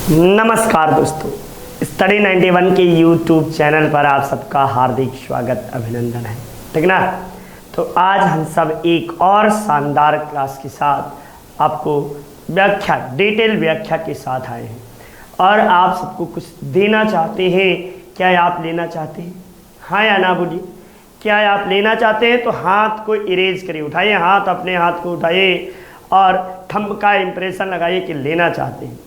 नमस्कार दोस्तों, स्टडी 91 के यूट्यूब चैनल पर आप सबका हार्दिक स्वागत अभिनंदन है। ठीक ना। तो आज हम सब एक और शानदार क्लास के साथ आपको व्याख्या, डिटेल व्याख्या के साथ आए हैं और आप सबको कुछ देना चाहते हैं। क्या आप लेना चाहते हैं? हाँ या ना बोलिए। क्या आप लेना चाहते हैं? तो हाथ को इरेज करिए, उठाइए हाथ, अपने हाथ को उठाइए और थंब का इंप्रेशन लगाइए कि लेना चाहते हैं।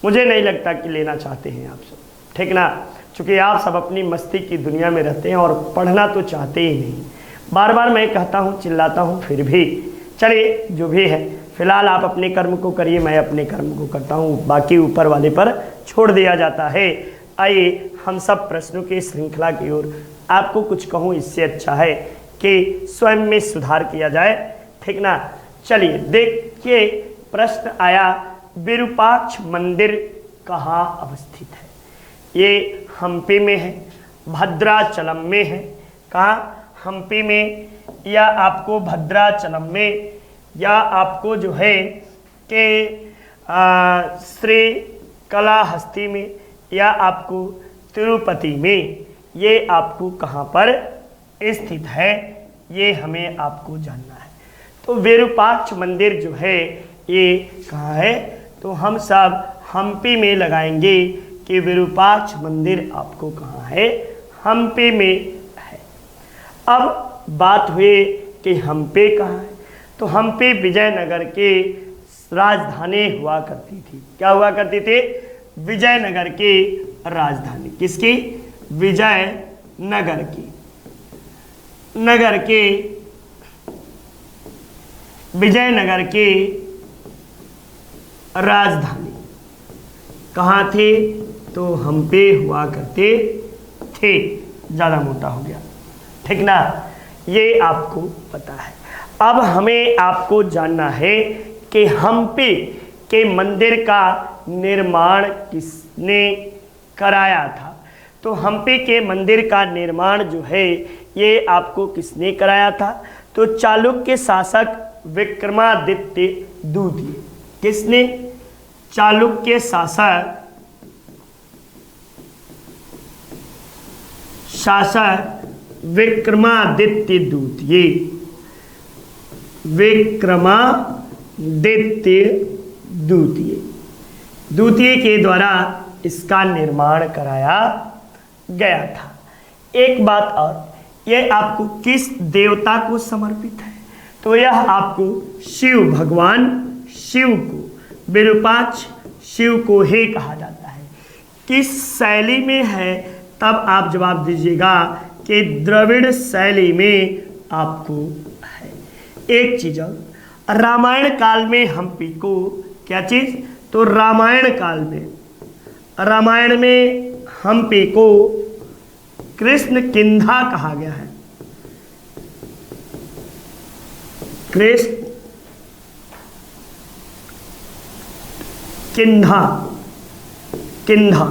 मुझे नहीं लगता कि लेना चाहते हैं आप सब, ठीक ना, क्योंकि आप सब अपनी मस्ती की दुनिया में रहते हैं और पढ़ना तो चाहते ही नहीं। बार बार मैं कहता हूँ, चिल्लाता हूँ, फिर भी चलिए जो भी है, फिलहाल आप अपने कर्म को करिए, मैं अपने कर्म को करता हूँ, बाकी ऊपर वाले पर छोड़ दिया जाता है। आइए हम सब प्रश्नों की श्रृंखला की ओर। आपको कुछ कहूँ इससे अच्छा है कि स्वयं में सुधार किया जाए, ठीक ना। चलिए देखिए, प्रश्न आया, विरूपाक्ष मंदिर कहाँ अवस्थित है? ये हम्पी में है, भद्राचलम में है। कहाँ? हम्पी में, या आपको भद्राचलम में, या आपको जो है कि श्री कलाहस्ती में, या आपको तिरुपति में। ये आपको कहाँ पर स्थित है, ये हमें आपको जानना है। तो विरूपाक्ष मंदिर जो है ये कहाँ है? तो हम सब हम्पी में लगाएंगे कि विरूपाक्ष मंदिर आपको कहाँ है? हम्पी में है। अब बात हुई कि हम्पी कहाँ है, तो हम्पी विजयनगर की राजधानी हुआ करती थी। क्या हुआ करती थी? विजयनगर की राजधानी। किसकी? विजयनगर की, नगर की, विजयनगर की राजधानी कहाँ थी? तो हम्पी हुआ करते थे। ज़्यादा मोटा हो गया, ठीक ना। ये आपको पता है। अब हमें आपको जानना है कि हम्पी के मंदिर का निर्माण किसने कराया था। तो हम्पी के मंदिर का निर्माण जो है ये आपको किसने कराया था? तो चालुक्य शासक विक्रमादित्य द्वितीय। किसने? चालुक्य शासक विक्रमादित्य द्वितीय, विक्रमादित्य द्वितीय के द्वारा इसका निर्माण कराया गया था। एक बात और, यह आपको किस देवता को समर्पित है? तो यह आपको शिव, भगवान शिव को, विरूपाक्ष शिव को ही कहा जाता है। किस शैली में है? तब आप जवाब दीजिएगा कि द्रविड़ शैली में आपको है। एक चीज और, रामायण काल में हम्पी को क्या चीज? तो रामायण काल में, रामायण में हम्पी को कृष्ण किंधा कहा गया है। कृष्ण किंधा, किंधा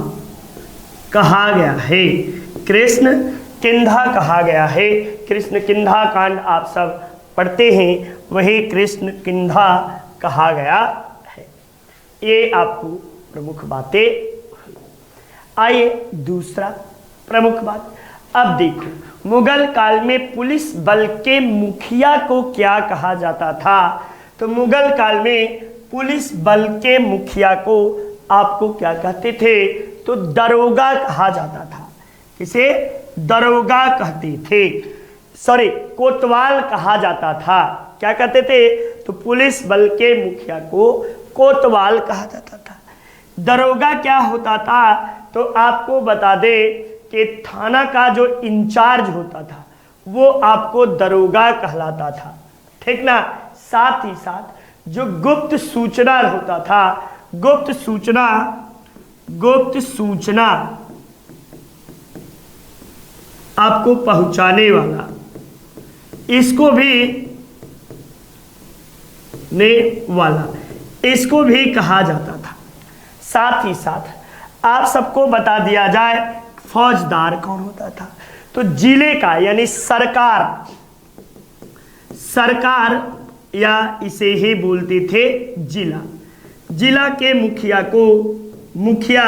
कहा गया है। कृष्ण किंधा कहा गया है। कृष्ण किंधा कांड आप सब पढ़ते हैं, वही कृष्ण किंधा कहा गया है। ये आपको प्रमुख बातें। आइए दूसरा प्रमुख बात। अब देखो, मुगल काल में पुलिस बल के मुखिया को क्या कहा जाता था? तो मुगल काल में पुलिस बल के मुखिया को आपको क्या कहते थे? तो दरोगा कहा जाता था। किसे? दरोगा कहते थे, सॉरी कोतवाल कहा जाता था। क्या कहते थे? तो पुलिस बल के मुखिया को कोतवाल कहा जाता था। दरोगा क्या होता था? तो आपको बता दे कि थाना का जो इंचार्ज होता था वो आपको दरोगा कहलाता था, ठीक ना। साथ ही साथ जो गुप्त सूचना होता था, गुप्त सूचना आपको पहुंचाने वाला, इसको भी कहा जाता था। साथ ही साथ आप सबको बता दिया जाए, फौजदार कौन होता था? तो जिले का, यानी सरकार या इसे ही बोलते थे जिला, जिला के मुखिया को मुखिया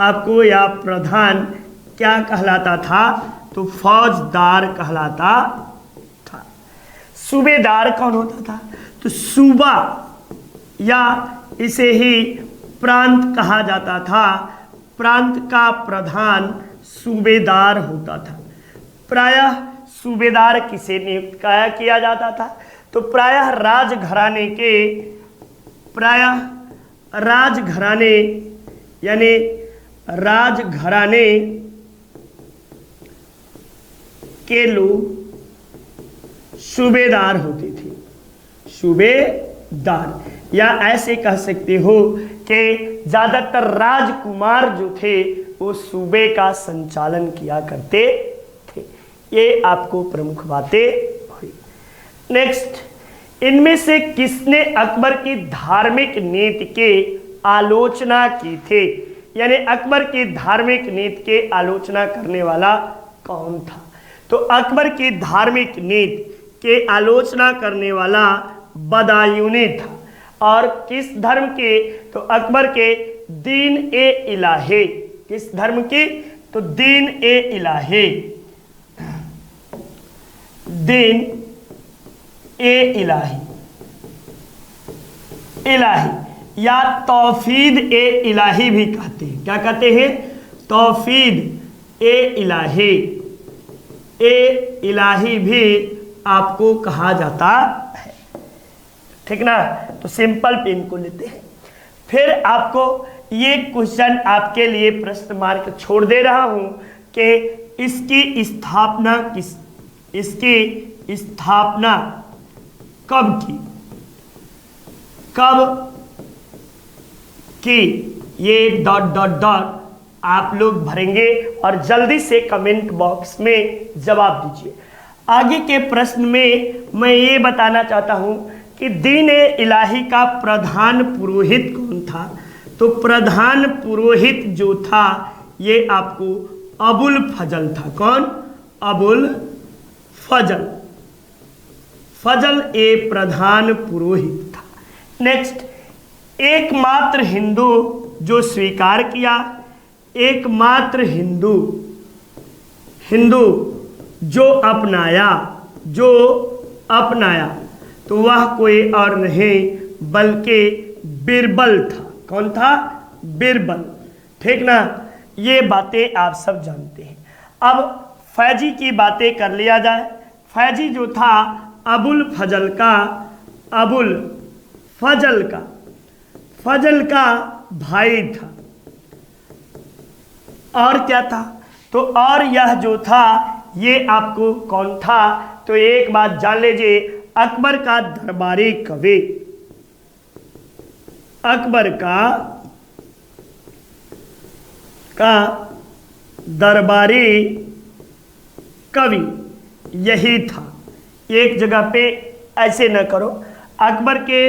आपको या प्रधान क्या कहलाता था? तो फौजदार कहलाता था। सूबेदार कौन होता था? तो सूबा या इसे ही प्रांत कहा जाता था। प्रांत का प्रधान सूबेदार होता था। प्रायः सूबेदार किसे नियुक्त किया जाता था? तो प्रायः राजघराने यानी राजघराने के लोग सूबेदार होते थे। सूबेदार, या ऐसे कह सकते हो कि ज्यादातर राजकुमार जो थे वो सूबे का संचालन किया करते थे। ये आपको प्रमुख बातें हुई। नेक्स्ट, इनमें से किसने अकबर की धार्मिक नीति के आलोचना की थी? यानी अकबर की धार्मिक नीति के आलोचना करने वाला कौन था? तो अकबर की धार्मिक नीति के आलोचना करने वाला बदायूनी था। और किस धर्म के? तो अकबर के दीन ए इलाही। किस धर्म की? तो दीन ए इलाही। दीन ए इलाही, इलाही या तौहीद ए इलाही भी कहते हैं। क्या कहते हैं? तौहीद ए इलाही। ए इलाही भी आपको कहा जाता है। ठीक ना? तो सिंपल पिन को लेते हैं। फिर आपको ये क्वेश्चन आपके लिए प्रश्न मार्क छोड़ दे रहा हूं कि इसकी स्थापना कब की? ये डॉट डॉट डॉट आप लोग भरेंगे और जल्दी से कमेंट बॉक्स में जवाब दीजिए। आगे के प्रश्न में मैं ये बताना चाहता हूं कि दीन ए इलाही का प्रधान पुरोहित कौन था? तो प्रधान पुरोहित जो था ये आपको अबुल फजल था। कौन? अबुल फजल। फजल ए प्रधान पुरोहित था। नेक्स्ट, एकमात्र हिंदू जो स्वीकार किया, एकमात्र हिंदू जो अपनाया तो वह कोई और नहीं बल्कि बिरबल था। कौन था? बिरबल। ठीक ना? ये बातें आप सब जानते हैं। अब फैजी की बातें कर लिया जाए। फैजी जो था अबुल फजल का भाई था। और क्या था? तो और यह जो था ये आपको कौन था? तो एक बात जान लीजिए, अकबर का दरबारी कवि, अकबर का दरबारी कवि यही था। एक जगह पे ऐसे न करो। अकबर के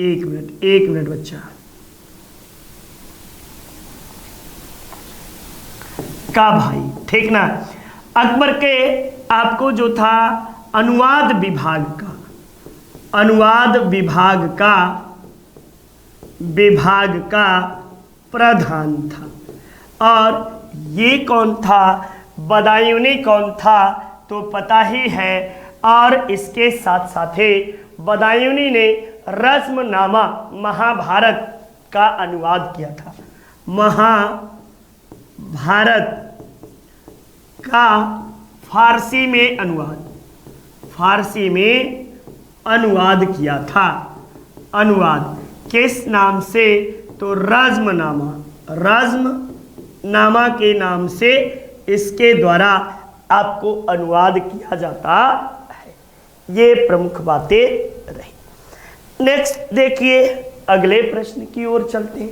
एक मिनट बच्चा का भाई। ठीक ना? अकबर के आपको जो था अनुवाद विभाग का प्रधान था। और ये कौन था? बदायूनी कौन था? तो पता ही है। और इसके साथ साथ ही बदायूनी ने रस्मनामा महाभारत का अनुवाद किया था। महाभारत का फारसी में अनुवाद किया था। अनुवाद किस नाम से? तो रज्मनामा के नाम से इसके द्वारा आपको अनुवाद किया जाता है। ये प्रमुख बातें रही। नेक्स्ट देखिए, अगले प्रश्न की ओर चलते हैं।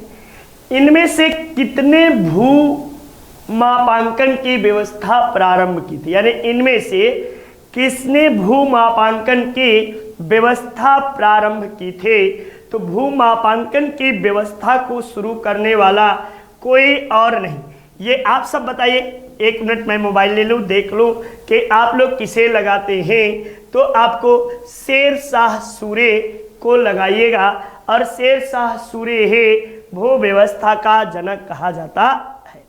इनमें से कितने भू मापांकन की व्यवस्था प्रारंभ की थी? यानी इनमें से किसने भू मापांकन की व्यवस्था प्रारंभ की थी? तो भू मापांकन की व्यवस्था को शुरू करने वाला कोई और नहीं। ये आप सब बताइए। एक मिनट मैं मोबाइल ले लूँ, देख लूँ कि आप लोग किसे लगाते हैं। तो आपको शेर शाह सूरी को लगाइएगा। और शेर शाह सूरी है भू व्यवस्था का जनक कहा जाता है।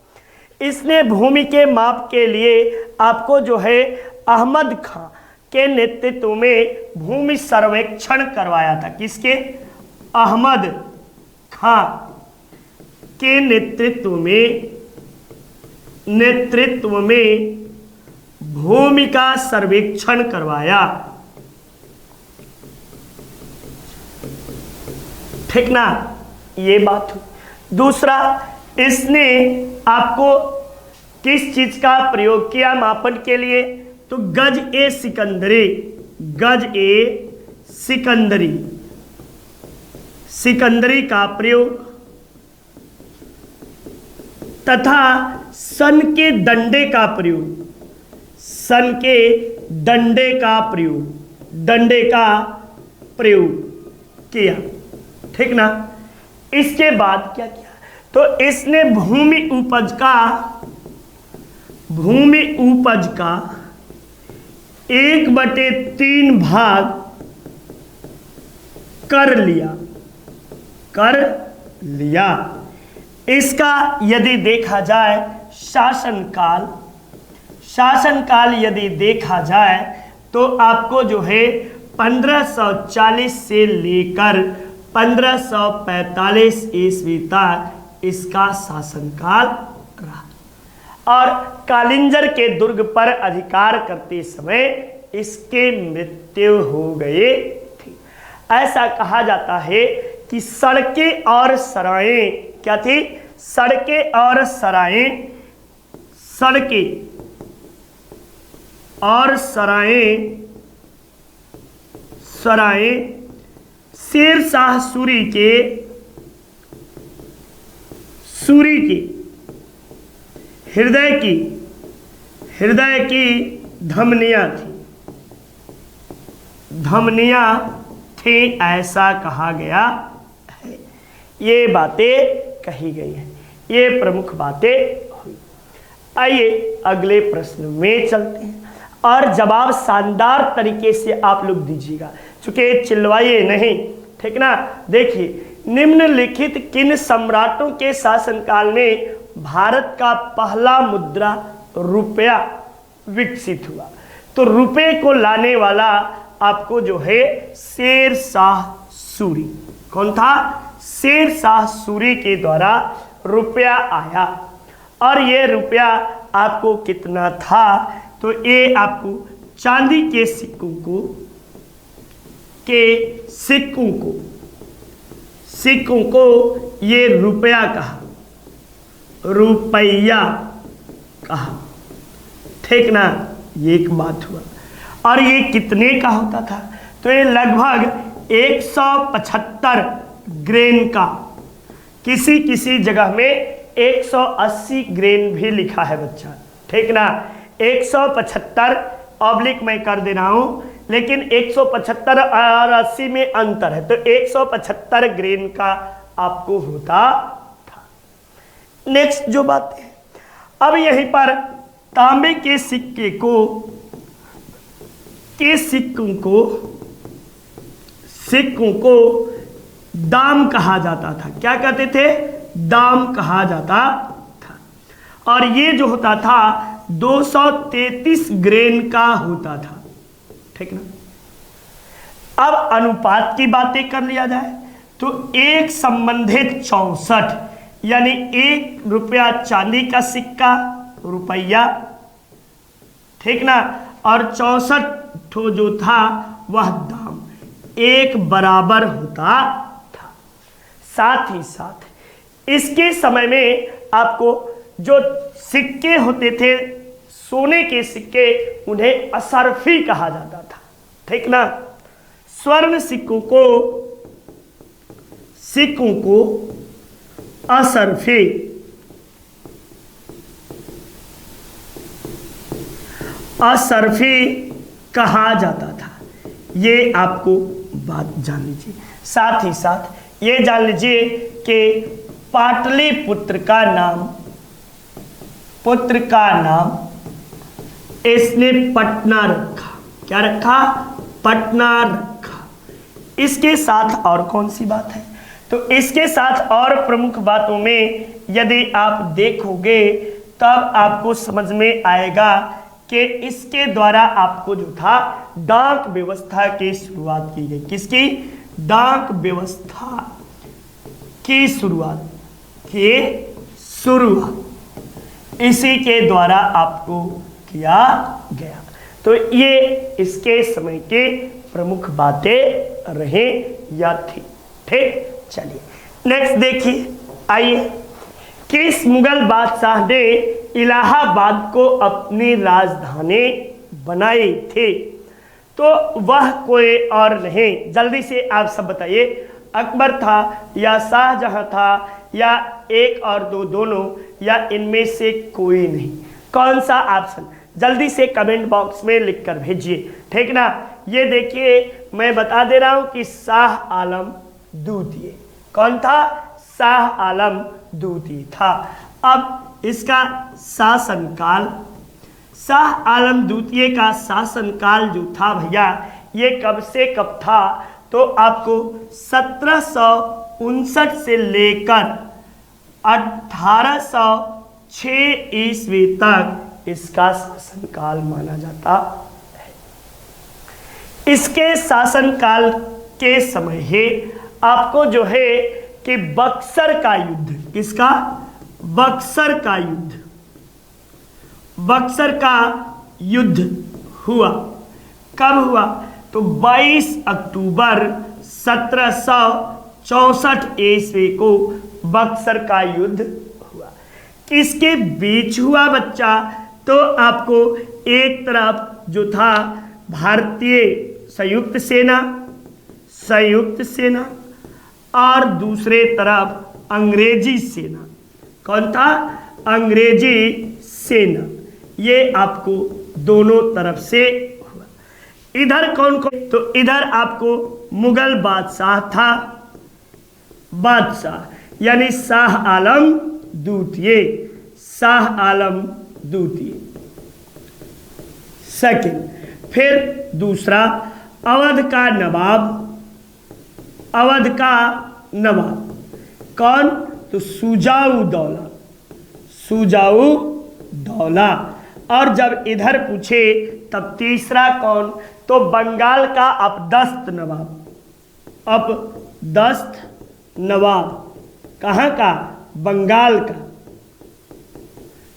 इसने भूमि के माप के लिए आपको जो है अहमद खां के नेतृत्व में भूमि सर्वेक्षण करवाया था। किसके? अहमद खां के नेतृत्व में भूमि का सर्वेक्षण करवाया। ठीक ना, ये बात हुई। दूसरा, इसने आपको किस चीज का प्रयोग किया मापन के लिए? तो गज ए सिकंदरी का प्रयोग तथा सन के दंडे का प्रयोग किया। ठीक ना। इसके बाद क्या किया? तो इसने भूमि उपज का 1/3 भाग कर लिया। इसका यदि देखा जाए शासनकाल यदि देखा जाए तो आपको जो है 1540 से लेकर 1545 ईस्वी तक इसका शासनकाल रहा और कालिंजर के दुर्ग पर अधिकार करते समय इसके मृत्यु हो गए थी। ऐसा कहा जाता है कि सड़कें और सराएं क्या थी? सड़कें और सराएं शेर शाह सूरी के हृदय की धमनियां थी, ऐसा कहा गया है। ये बातें कही गई हैं, ये प्रमुख बातें हुई। आइए अगले प्रश्न में चलते हैं और जवाब शानदार तरीके से आप लोग दीजिएगा, चूंकि चिल्लाइए नहीं। ठीक ना। देखिए, निम्नलिखित किन सम्राटों के शासनकाल में भारत का पहला मुद्रा रुपया विकसित हुआ? तो रुपये को लाने वाला आपको जो है शेर शाह सूरी। कौन था? शेर शाह सूरी के द्वारा रुपया आया। और ये रुपया आपको कितना था? तो ये आपको चांदी के सिक्कों को ये रुपया कहा। ठीक ना। ये एक बात हुआ। और ये कितने का होता था? तो ये लगभग 175 ग्रेन का, किसी जगह में 180 ग्रेन भी लिखा है बच्चा। ठीक ना। 175 ऑब्लिक मैं कर दे रहा हूं, लेकिन 175 और 80 में अंतर है, तो 175 ग्रेन का आपको होता था। नेक्स्ट जो बात है, अब यहीं पर तांबे के सिक्कों को दाम कहा जाता था। क्या कहते थे? दाम कहा जाता था। और ये जो होता था 233 ग्रेन का होता था। ठीक ना। अब अनुपात की बातें कर लिया जाए तो 1/64, यानी 1 रुपया चांदी का सिक्का रुपया। ठीक ना। और 64 ठो जो था वह दाम 1 बराबर होता था। साथ ही साथ इसके समय में आपको जो सिक्के होते थे, सोने के सिक्के, उन्हें असरफी कहा जाता था। ठीक ना। स्वर्ण सिक्कों को असरफी कहा जाता था। ये आपको बात जान लीजिए। साथ ही साथ ये जान लीजिए कि पाटलिपुत्र का नाम इसने पटना रखा। क्या रखा? पटना रखा। इसके साथ और कौन सी बात है? तो इसके साथ और प्रमुख बातों में यदि आप देखोगे तब आपको समझ में आएगा कि इसके द्वारा आपको जो था डाक व्यवस्था की शुरुआत की गई। किसकी? डाक व्यवस्था की शुरुआत इसी के द्वारा आपको किया गया। तो ये इसके समय के प्रमुख बातें रहे या थी। ठीक, चलिए नेक्स्ट देखिए। आइए, किस मुगल बादशाह ने इलाहाबाद को अपनी राजधानी बनाई थी? तो वह कोई और नहीं, जल्दी से आप सब बताइए, अकबर था या शाहजहां था या एक और दो दोनों या इनमें से कोई नहीं? कौन सा ऑप्शन? जल्दी से कमेंट बॉक्स में लिखकर भेजिए। ठीक ना? ये देखिए मैं बता दे रहा हूं कि शाह आलम द्वितीय। कौन था? शाह आलम द्वितीय था। अब इसका शासनकाल, शाह आलम द्वितीय का शासनकाल जो था भैया, ये कब से कब था? तो आपको 1759 से लेकर 1806 ईस्वी तक इसका शासनकाल माना जाता है। इसके शासनकाल के समय ही आपको जो है कि बक्सर का युद्ध, किसका? बक्सर का युद्ध, बक्सर का युद्ध हुआ। कब हुआ? तो 22 अक्टूबर 1764 ईस्वी को बक्सर का युद्ध हुआ। किसके बीच हुआ बच्चा? तो आपको एक तरफ जो था भारतीय संयुक्त सेना और दूसरे तरफ अंग्रेजी सेना। कौन था? अंग्रेजी सेना। ये आपको दोनों तरफ से हुआ। इधर कौन कौन? तो इधर आपको मुगल बादशाह था, बादशाह यानी शाह आलम द्वितीय, शाह आलम द्वितीय सेकंड। फिर दूसरा अवध का नवाब, अवध का नवाब कौन? तो सुजाऊ दौला, सुजाऊ दौला। और जब इधर पूछे तब तीसरा कौन? तो बंगाल का अपदस्त नवाब, अपदस्त नवाब। कहाँ का? बंगाल का।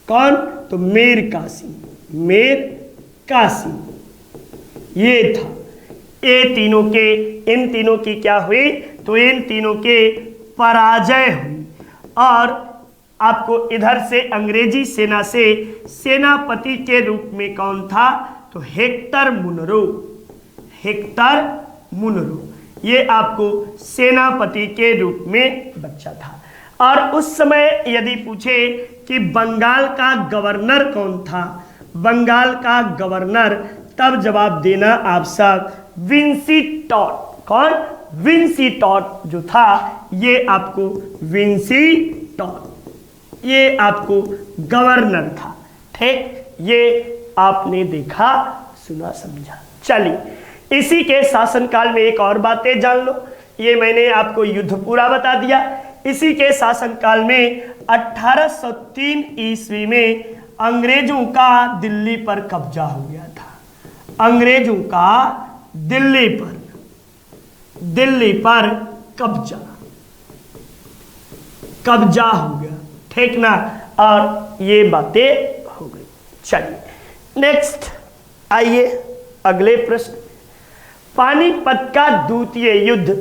कौन? तो मीर कासिम, मीर कासिम। ये था। ये तीनों के, इन तीनों की क्या हुई? तो इन तीनों के पराजय हुई। और आपको इधर से अंग्रेजी सेना से सेनापति के रूप में कौन था? तो हेक्टर मुनरो, हेक्टर मुनरो। ये आपको सेनापति के रूप में बच्चा था। और उस समय यदि पूछे कि बंगाल का गवर्नर कौन था, बंगाल का गवर्नर, तब जवाब देना आप सब विंसीटॉट। कौन? विंसीटॉट जो था, ये आपको विंसीटॉट, ये आपको गवर्नर था। ठीक, ये आपने देखा, सुना, समझा। चलिए इसी के शासनकाल में एक और बातें जान लो। ये मैंने आपको युद्ध पूरा बता दिया। इसी के शासनकाल में 1803 ईस्वी में अंग्रेजों का दिल्ली पर कब्जा हो गया था। अंग्रेजों का दिल्ली पर कब्जा हो गया। ठीक ना? और ये बातें हो गई। चलिए नेक्स्ट आइए अगले प्रश्न। पानीपत का द्वितीय युद्ध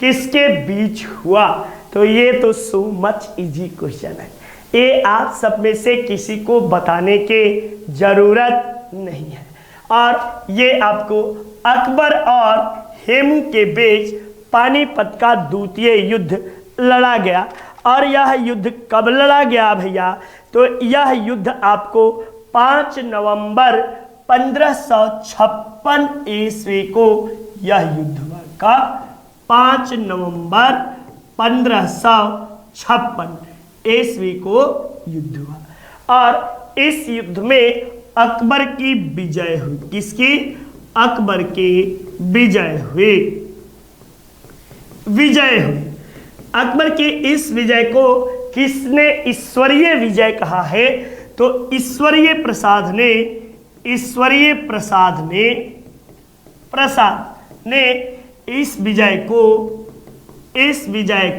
किसके बीच हुआ? तो ये तो सो मच इजी क्वेश्चन है, ये आप सब में से किसी को बताने की जरूरत नहीं है। और ये आपको अकबर और हेमू के बीच पानीपत का द्वितीय युद्ध लड़ा गया। और यह युद्ध कब लड़ा गया भैया? तो यह युद्ध आपको 5 नवंबर 1556 ईस्वी को यह युद्ध हुआ। का 5 नवंबर 1556 ईस्वी को युद्ध हुआ। और इस युद्ध में अकबर की विजय हुई। किसकी? अकबर की विजय हुई। अकबर के इस विजय को किसने ईश्वरीय विजय कहा है? तो ईश्वरीय प्रसाद ने इस विजय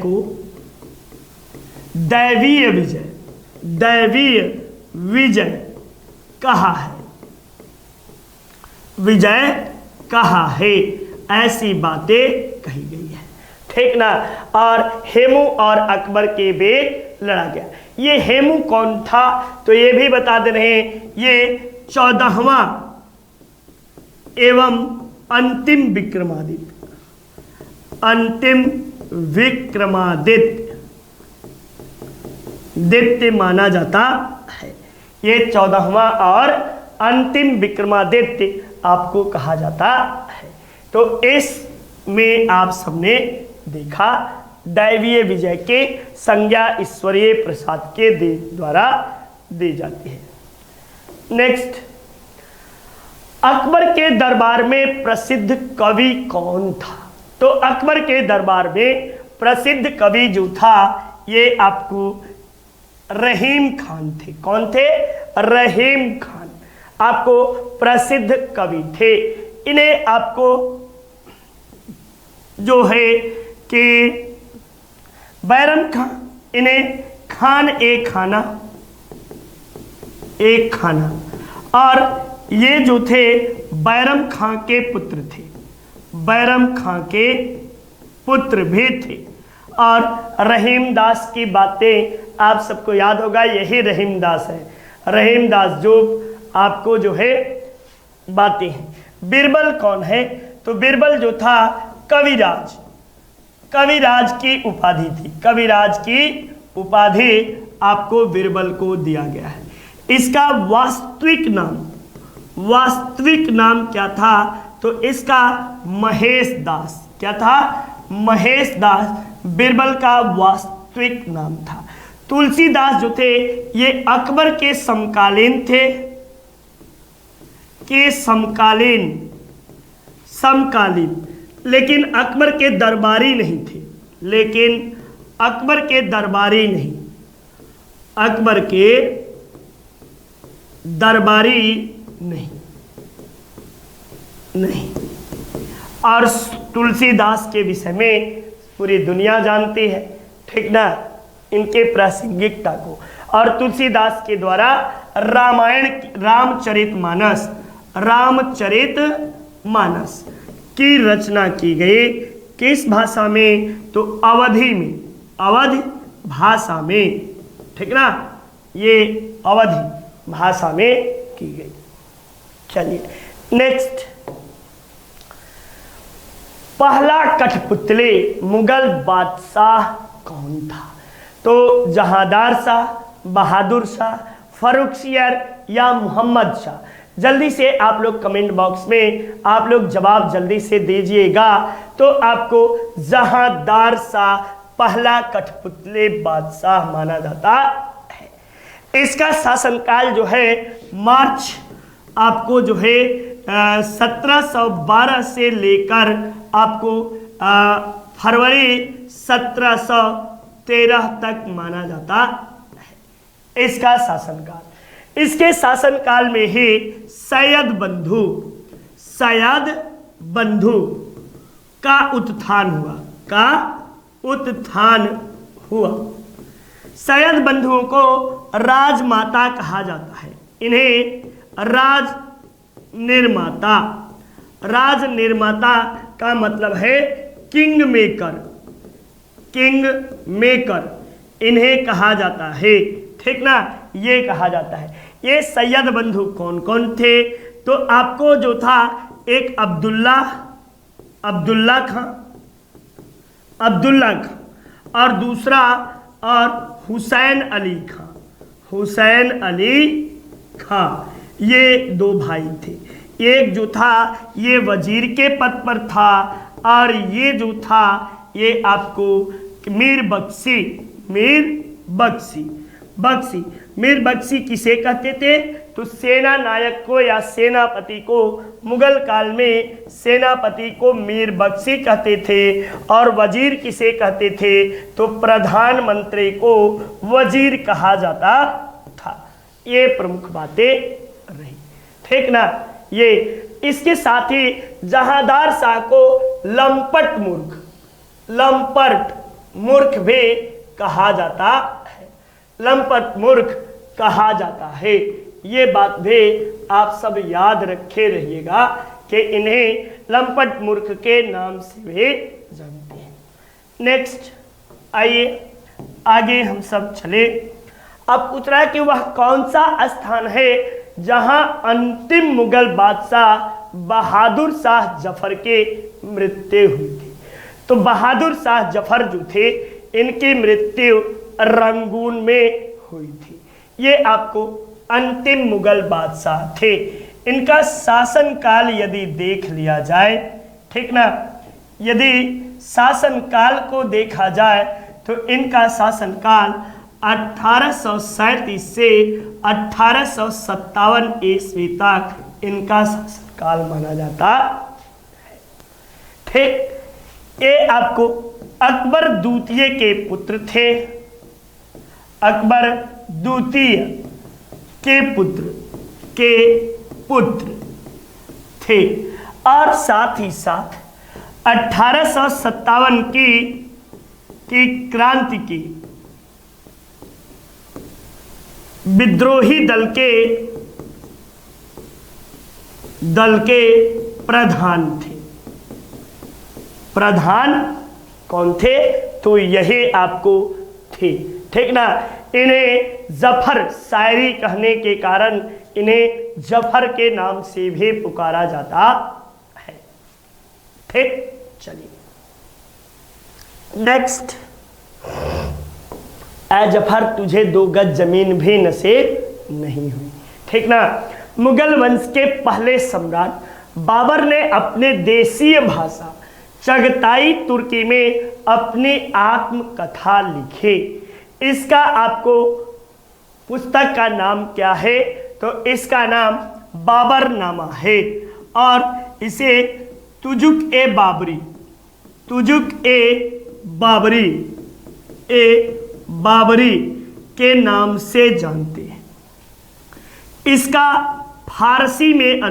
को दैवीय विजय कहा है, ऐसी बातें कही गई है। ठीक ना। और हेमू और अकबर के बीच लड़ा गया। ये हेमू कौन था? तो ये भी बता दे रहे हैं, ये 14वां एवं अंतिम विक्रमादित्य माना जाता है। ये 14वां और अंतिम विक्रमादित्य आपको कहा जाता है। तो इसमें आप सबने देखा दैवीय विजय के संज्ञा ईश्वरीय प्रसाद के द्वारा दी जाती है। नेक्स्ट, अकबर के दरबार में प्रसिद्ध कवि कौन था? तो अकबर के दरबार में प्रसिद्ध कवि जो था, ये आपको रहीम खान थे। कौन थे? रहीम खान आपको प्रसिद्ध कवि थे। इन्हें आपको जो है कि बैरम खान, इन्हें खान एक खाना और ये जो थे बैरम खां के पुत्र थे, बैरम खां के पुत्र भी थे। और रहीमदास की बातें आप सबको याद होगा, यही रहीमदास है। रहीमदास जो आपको जो है बातें हैं। बिरबल कौन है? तो बिरबल जो था कविराज की उपाधि थी। कविराज की उपाधि आपको बिरबल को दिया गया है। इसका वास्तविक नाम क्या था? तो इसका महेश दास। क्या था? महेश दास बिरबल का वास्तविक नाम था। तुलसीदास जो थे, ये अकबर के समकालीन थे, समकालीन, लेकिन अकबर के दरबारी नहीं थे। अकबर के दरबारी नहीं। और तुलसीदास के विषय में पूरी दुनिया जानती है। ठीक ना, इनके प्रासंगिकता को। और तुलसीदास के द्वारा रामचरितमानस की रचना की गई। किस भाषा में? तो अवध भाषा में। ठीक ना, ये अवधि भाषा में की गई। चलिए नेक्स्ट, पहला कठपुतली मुगल बादशाह कौन था? तो जहांदार शाह, बहादुर शाह, फर्रुखसियर या मोहम्मद शाह? जल्दी से आप लोग कमेंट बॉक्स में आप लोग जवाब जल्दी से दीजिएगा। तो आपको जहांदार शाह पहला कठपुतली बादशाह माना जाता है। इसका शासनकाल जो है मार्च आपको जो है 1712 से लेकर आपको फरवरी 1713 तक माना जाता है। इसका शासनकाल, इसके शासनकाल में ही सैयद बंधु का उत्थान हुआ। सैयद बंधुओं को राजमाता कहा जाता है। इन्हें राज निर्माता का मतलब है किंग मेकर इन्हें कहा जाता है। ठीक ना, ये कहा जाता है। ये सैयद बंधु कौन कौन थे? तो आपको जो था एक अब्दुल्ला खां और दूसरा और हुसैन अली खां, ये दो भाई थे। एक जो था ये वजीर के पद पर था और ये जो था ये आपको मीर बख्शी किसे कहते थे? तो सेना नायक को या सेनापति को मुगल काल में सेनापति को मीर बख्शी कहते थे और वजीर किसे कहते थे, तो प्रधानमंत्री को वजीर कहा जाता था। ये प्रमुख बातें रही, ठीक ना। ये इसके साथ ही जहांदार शाह को लंपट मूर्ख भी कहा जाता है, लंपट मूर्ख कहा जाता है। ये बात भी आप सब याद रखे रहिएगा कि इन्हें लंपट मूर्ख के नाम से भी जानते हैं। नेक्स्ट आइए आगे हम सब चले। अब उतरा कि वह कौन सा स्थान है जहां अंतिम मुगल बादशाह बहादुर शाह जफर के मृत्यु हुई थी। तो बहादुर शाह जफर जो थे, इनकी मृत्यु रंगून में हुई थी। ये आपको अंतिम मुगल बादशाह थे। इनका शासनकाल यदि देख लिया जाए, ठीक ना, यदि शासनकाल को देखा जाए तो इनका शासनकाल 1837 से 1857 ईस्वी तक इनका शासनकाल माना जाता है। ठीक, ये आपको अकबर द्वितीय के पुत्र थे। अकबर द्वितीय के पुत्र थे और साथ ही साथ 1857 की क्रांति की विद्रोही दल के प्रधान थे। प्रधान कौन थे, तो यही आपको थे, ठीक ना। इन्हें जफर, शायरी कहने के कारण इन्हें जफर के नाम से भी पुकारा जाता है। ठीक, चलिए नेक्स्ट। ऐ जफर तुझे 2 गज जमीन भी नसीब नहीं हुई, ठीक ना। मुगल वंश के पहले सम्राट बाबर ने अपने देशीय भाषा चगताई तुर्की में अपनी आत्मकथा लिखी। इसका आपको पुस्तक का नाम क्या है, तो इसका नाम बाबरनामा है और इसे तुजुक ए बाबरी के नाम से जानते हैं। इसका फारसी में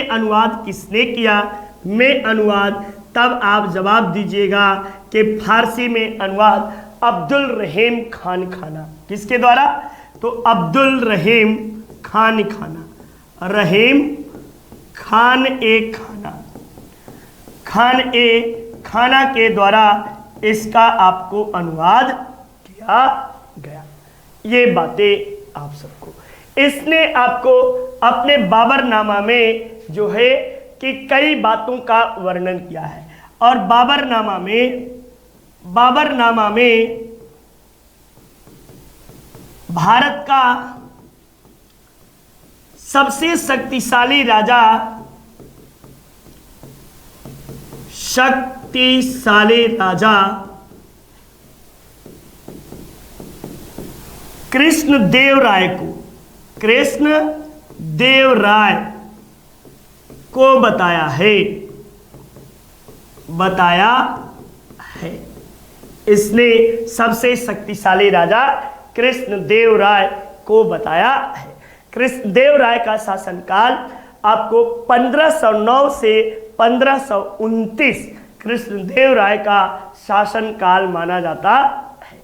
अनुवाद किसने किया, में अनुवाद तब आप जवाब दीजिएगा कि फारसी में अनुवाद अब्दुल रहीम खान खाना। किसके द्वारा, तो अब्दुल रहीम खान खाना, रहीम खान ए खाना के द्वारा इसका आपको अनुवाद किया गया। ये बातें आप सबको, इसने आपको अपने बाबरनामा में जो है कि कई बातों का वर्णन किया है और बाबरनामा में भारत का सबसे शक्तिशाली कृष्णदेव राय को बताया है। इसने सबसे शक्तिशाली राजा कृष्णदेव राय को बताया है। कृष्णदेव राय का शासनकाल आपको 1509 से 1529 कृष्णदेव राय का शासनकाल माना जाता है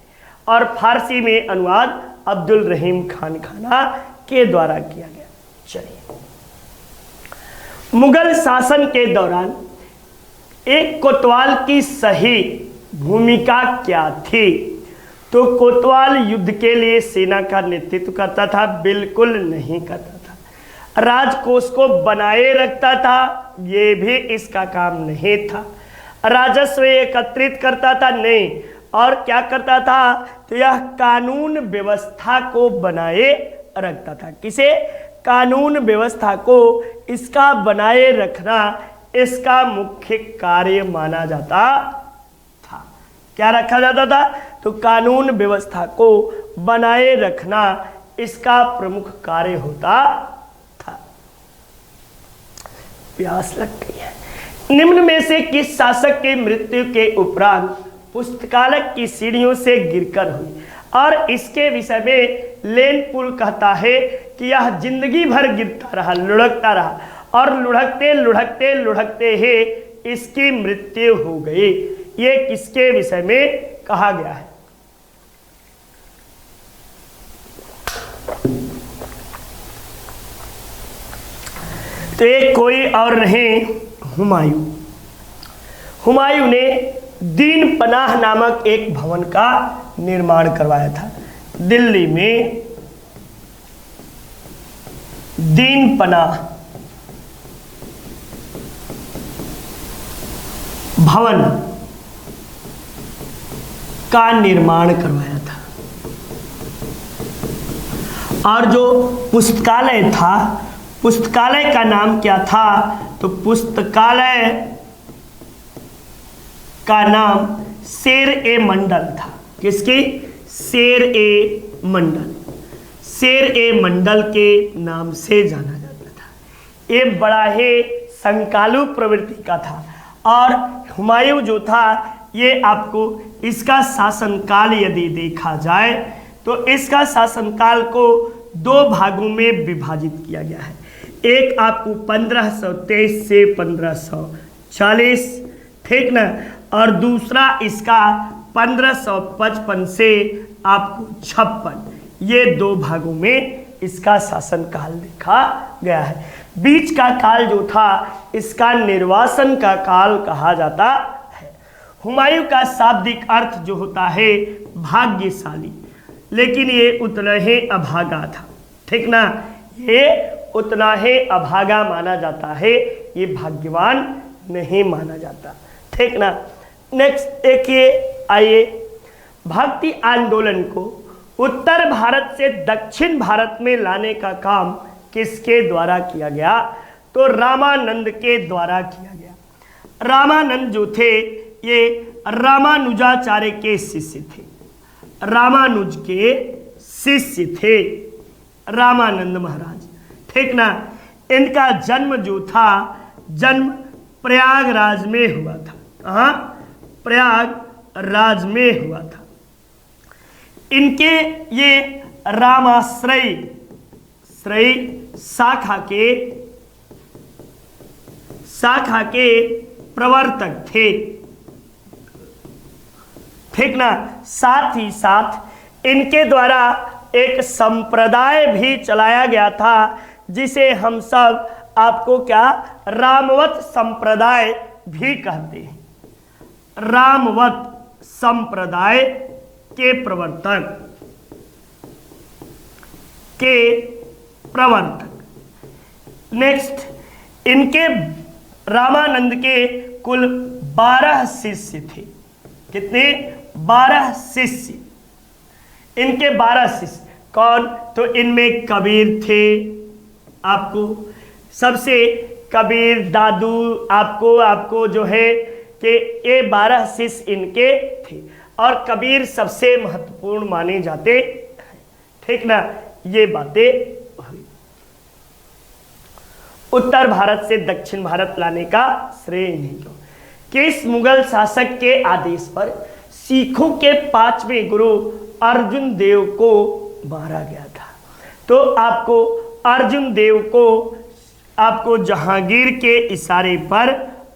और फारसी में अनुवाद अब्दुल रहीम खान खाना के द्वारा किया गया। चलिए, मुगल शासन के दौरान एक कोतवाल की सही भूमिका क्या थी, तो कोतवाल युद्ध के लिए सेना का नेतृत्व करता था, बिल्कुल नहीं करता था। राजकोष को बनाए रखता था, ये भी इसका काम नहीं था। राजस्व एकत्रित करता था, नहीं। और क्या करता था, तो यह कानून व्यवस्था को बनाए रखता था। किसे, कानून व्यवस्था को, इसका बनाए रखना इसका मुख्य कार्य माना जाता था। क्या रखा जाता था, तो कानून व्यवस्था को बनाए रखना इसका प्रमुख कार्य होता था। प्यास लग गई है। निम्न में से किस शासक के मृत्यु के उपरांत पुस्तकालय की सीढ़ियों से गिरकर हुई? और इसके विषय में लेन पुल कहता है कि यह जिंदगी भर गिरता रहा, लुढ़कता रहा और लुढ़कते लुढ़कते लुढ़कते ही इसकी मृत्यु हो गई। ये किसके विषय में कहा गया है? तो ये कोई और नहीं, हुमायूं। हुमायूं ने दीन पनाह नामक एक भवन का निर्माण करवाया था। दिल्ली में दीन पनाह भवन का निर्माण करवाया था। और जो पुस्तकालय था, पुस्तकालय का नाम क्या था? तो पुस्तकालय का नाम शेर ए मंडल था। किसकी? शेर ए मंडल। शेर ए मंडल के नाम से जाना जाता था। ये बड़ा ही संकालु प्रवृत्ति का था। और हुमायूं जो था, ये आपको इसका शासनकाल यदि देखा जाए तो इसका शासनकाल को दो भागों में विभाजित किया गया है। एक आपको 1523 से 1540, ठीक ना, और दूसरा इसका 1555 से आपको 56, ये दो भागों में इसका शासनकाल देखा गया है। बीच का काल जो था, इसका निर्वासन का काल कहा जाता है। हुमायूं का शाब्दिक अर्थ जो होता है भाग्यशाली, लेकिन ये उतना ही अभागा था, ठीक ना, ये उतना ही अभागा माना जाता है, ये भाग्यवान नहीं माना जाता, ठीक ना। नेक्स्ट देखिए, आइए, भक्ति आंदोलन को उत्तर भारत से दक्षिण भारत में लाने का काम किसके द्वारा किया गया? तो रामानंद के द्वारा किया गया। रामानंद जो थे, ये रामानुजाचार्य के शिष्य थे। रामानुज के शिष्य थे रामानंद महाराज, ठीक ना। इनका जन्म जो था, जन्म प्रयागराज में हुआ था। हाँ, प्रयागराज में हुआ था। इनके ये रामाश्रय शाखा के प्रवर्तक थे, ठीक ना। साथ ही साथ इनके द्वारा एक संप्रदाय भी चलाया गया था, जिसे हम सब आपको क्या रामवत संप्रदाय भी कहते हैं। रामवत संप्रदाय के प्रवर्तक। नेक्स्ट, इनके रामानंद के कुल 12 शिष्य थे। कितने? 12 शिष्य। इनके 12 शिष्य कौन? तो इनमें कबीर थे, आपको सबसे कबीर दादू, आपको जो है कि ये 12 शिष्य इनके थे। और कबीर सबसे महत्वपूर्ण माने जाते हैं, ठीक ना। ये बातें हुई। उत्तर भारत से दक्षिण भारत लाने का श्रेय नहीं लो। किस मुगल शासक के आदेश पर सिखों के 5वें गुरु अर्जुन देव को मारा गया था? तो आपको अर्जुन देव को, आपको जहांगीर के इशारे पर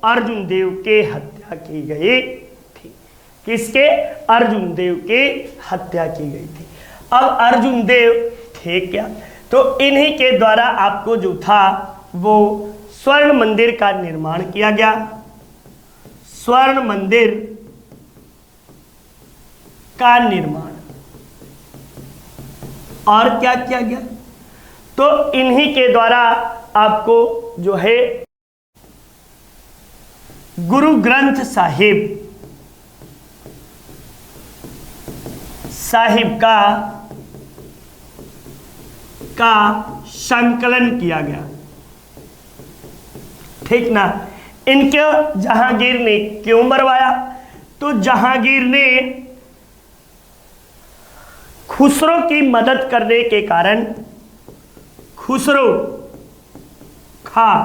अर्जुन देव के हत्या की गई थी। किसके? अर्जुन देव के हत्या की गई थी। अब अर्जुन देव थे क्या? तो इन्हीं के द्वारा आपको जो था वो स्वर्ण मंदिर का निर्माण किया गया। स्वर्ण मंदिर का निर्माण और क्या किया गया? तो इन्हीं के द्वारा आपको जो है गुरु ग्रंथ साहिब का संकलन किया गया, ठीक ना। इनके जहांगीर ने क्यों मरवाया? तो जहांगीर ने खुसरो की मदद करने के कारण खुसरो खां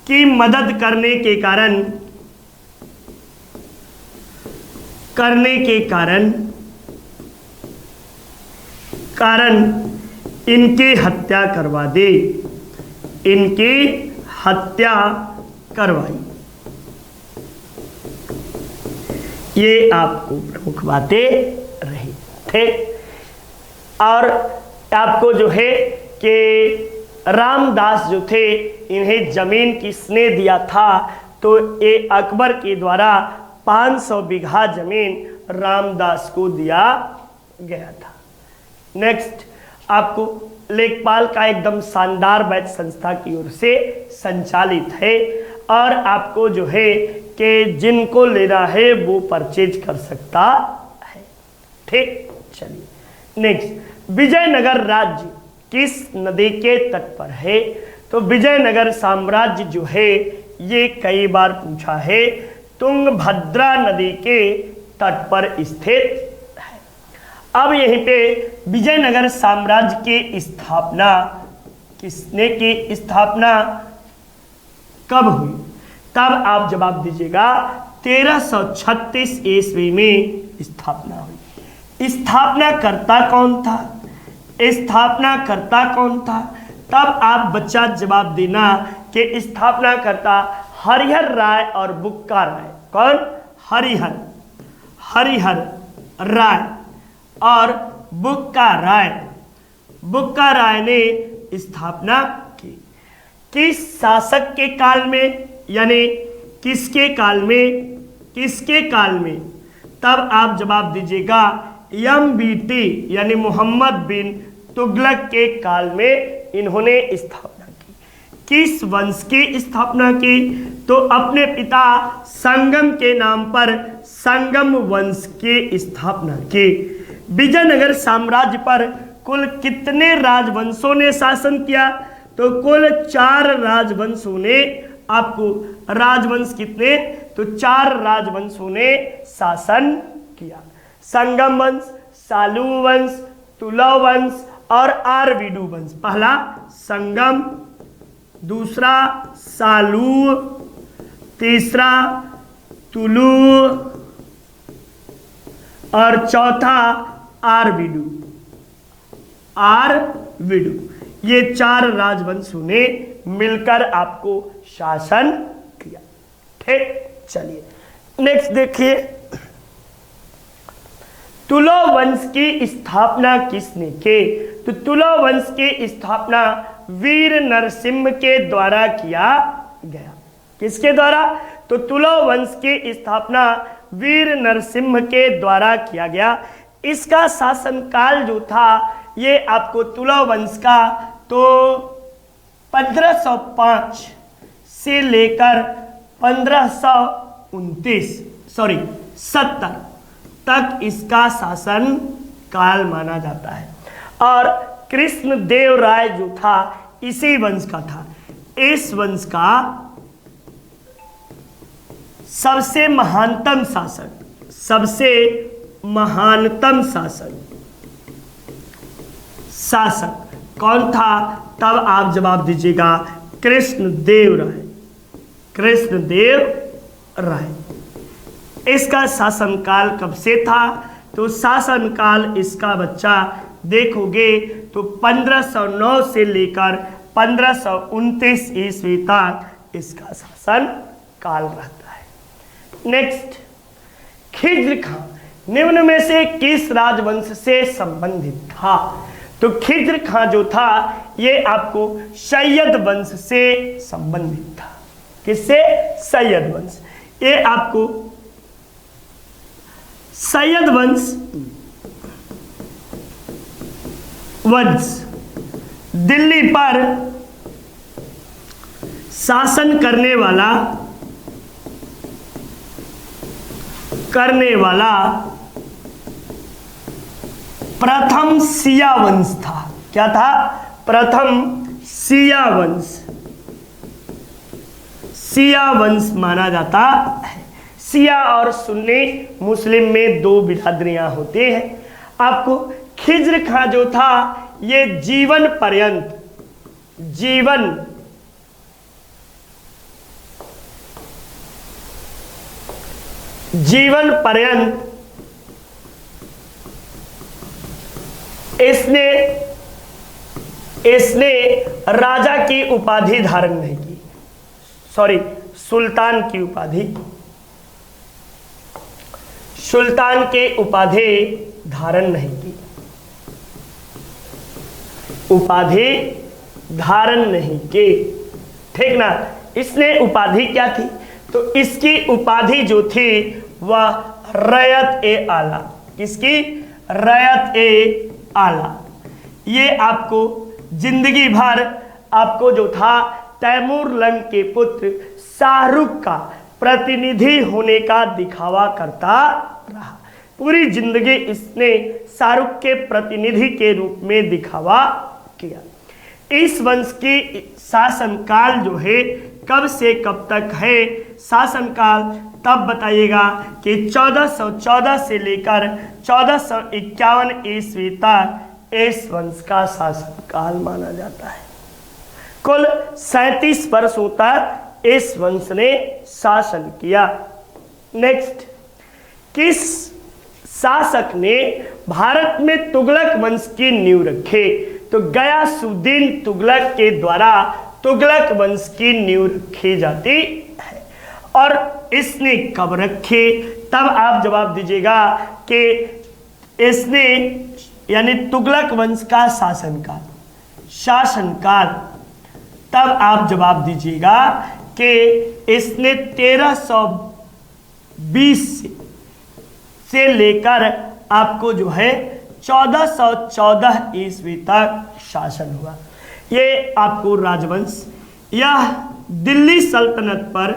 की मदद करने के कारण इनकी हत्या करवा दे, इनकी हत्या करवाई। ये आपको प्रमुख बातें रही थे। और आपको जो है कि रामदास जो थे, इन्हें जमीन किसने दिया था? तो ये अकबर के द्वारा 500 बीघा जमीन रामदास को दिया गया था। नेक्स्ट, आपको लेखपाल का एकदम शानदार बैच संस्था की ओर से संचालित है, और आपको जो है कि जिनको लेना है वो परचेज कर सकता है। ठीक, चलिए नेक्स्ट, विजयनगर राज्य किस नदी के तट पर है? तो विजयनगर साम्राज्य जो है ये कई बार पूछा है, तुंगभद्रा नदी के तट पर स्थित है। अब यहीं पे विजयनगर साम्राज्य की स्थापना किसने की? स्थापना कब हुई? तब आप जवाब दीजिएगा 1336 ईस्वी में स्थापना हुई। स्थापना करता कौन था? स्थापना करता कौन था? तब आप बच्चा जवाब देना कि स्थापना करता हरिहर राय और बुक्का राय। कौन? हरिहर राय और बुक्का राय। बुक्का राय ने स्थापना की। किस शासक के काल में? यानी किसके काल में? किसके काल में? तब आप जवाब दीजिएगा MBT यानी मोहम्मद बिन तुगलक के काल में इन्होंने स्थापना की। किस वंश की स्थापना की? तो अपने पिता संगम के नाम पर संगम वंश की स्थापना की। विजयनगर साम्राज्य पर कुल कितने राजवंशों ने शासन किया? तो कुल 4 राजवंशों ने, आपको राजवंश कितने? तो 4 राजवंशों ने शासन किया। संगम वंश, सालू वंश, तुलव वंश और आरविडू वंश। पहला संगम, दूसरा सालू, तीसरा तुलु और चौथा आरविडू। ये 4 राजवंशों ने मिलकर आपको शासन किया। ठीक, चलिए नेक्स्ट देखिए, तुलव वंश की स्थापना किसने की? तो तुलव वंश की स्थापना वीर नरसिम्हा के द्वारा किया गया। किसके द्वारा? तो तुलव वंश की स्थापना वीर नरसिम्हा के द्वारा किया गया। इसका शासनकाल जो था ये आपको तुलव वंश का तो 1505 से लेकर 70 तक इसका शासन काल माना जाता है। और कृष्णदेव राय जो था इसी वंश का था। इस वंश का सबसे महानतम शासक कौन था? तब आप जवाब दीजिएगा कृष्णदेव राय। इसका शासनकाल कब से था? तो शासनकाल इसका बच्चा देखोगे तो 1509 से लेकर 1529 ईस्वी तक इसका शासन काल रहता है। नेक्स्ट, खिज्र खां निम्न में से किस राजवंश से संबंधित था? तो खिज्र खां जो था ये आपको सैयद वंश से संबंधित था। किससे? सैयद वंश। ये आपको सैयद वंश दिल्ली पर शासन करने वाला प्रथम सिया वंश था। क्या था? प्रथम सिया वंश माना जाता है। सिया और सुन्नी मुस्लिम में 2 बिरादरियां होती हैं। आपको खिज्र खां जो था ये जीवन जीवन पर्यंत इसने राजा की उपाधि धारण नहीं की, सॉरी सुल्तान की उपाधि, सुल्तान की उपाधि धारण नहीं की, उपाधि धारण नहीं की, ठीक ना। इसने उपाधि क्या थी, तो इसकी उपाधि जो थी वह रयत ए आला, किसकी, रयत ए आला। ये आपको जिंदगी भर आपको जो था तैमूर लंग के पुत्र शाहरुख का प्रतिनिधि होने का दिखावा करता रहा। पूरी जिंदगी इसने शाहरुख के प्रतिनिधि के रूप में दिखावा किया। इस वंश की शासनकाल जो है कब से कब तक है, शासनकाल तब बताइएगा कि 1414 से लेकर 1451 ईस्वी तक इस वंश का शासनकाल माना जाता है। कुल 37 वर्षों तक इस वंश ने शासन किया। नेक्स्ट, किस शासक ने भारत में तुगलक वंश की नींव रखी, तो गयासुद्दीन तुगलक के द्वारा तुगलक वंश की नींव रखी जाती है। और इसने कब रखी, तब आप जवाब दीजिएगा कि इसने यानी तुगलक वंश का शासनकाल तब आप जवाब दीजिएगा कि इसने 1320 से लेकर आपको जो है 1414 ईस्वी तक शासन हुआ। ये आपको राजवंश, यह दिल्ली सल्तनत पर,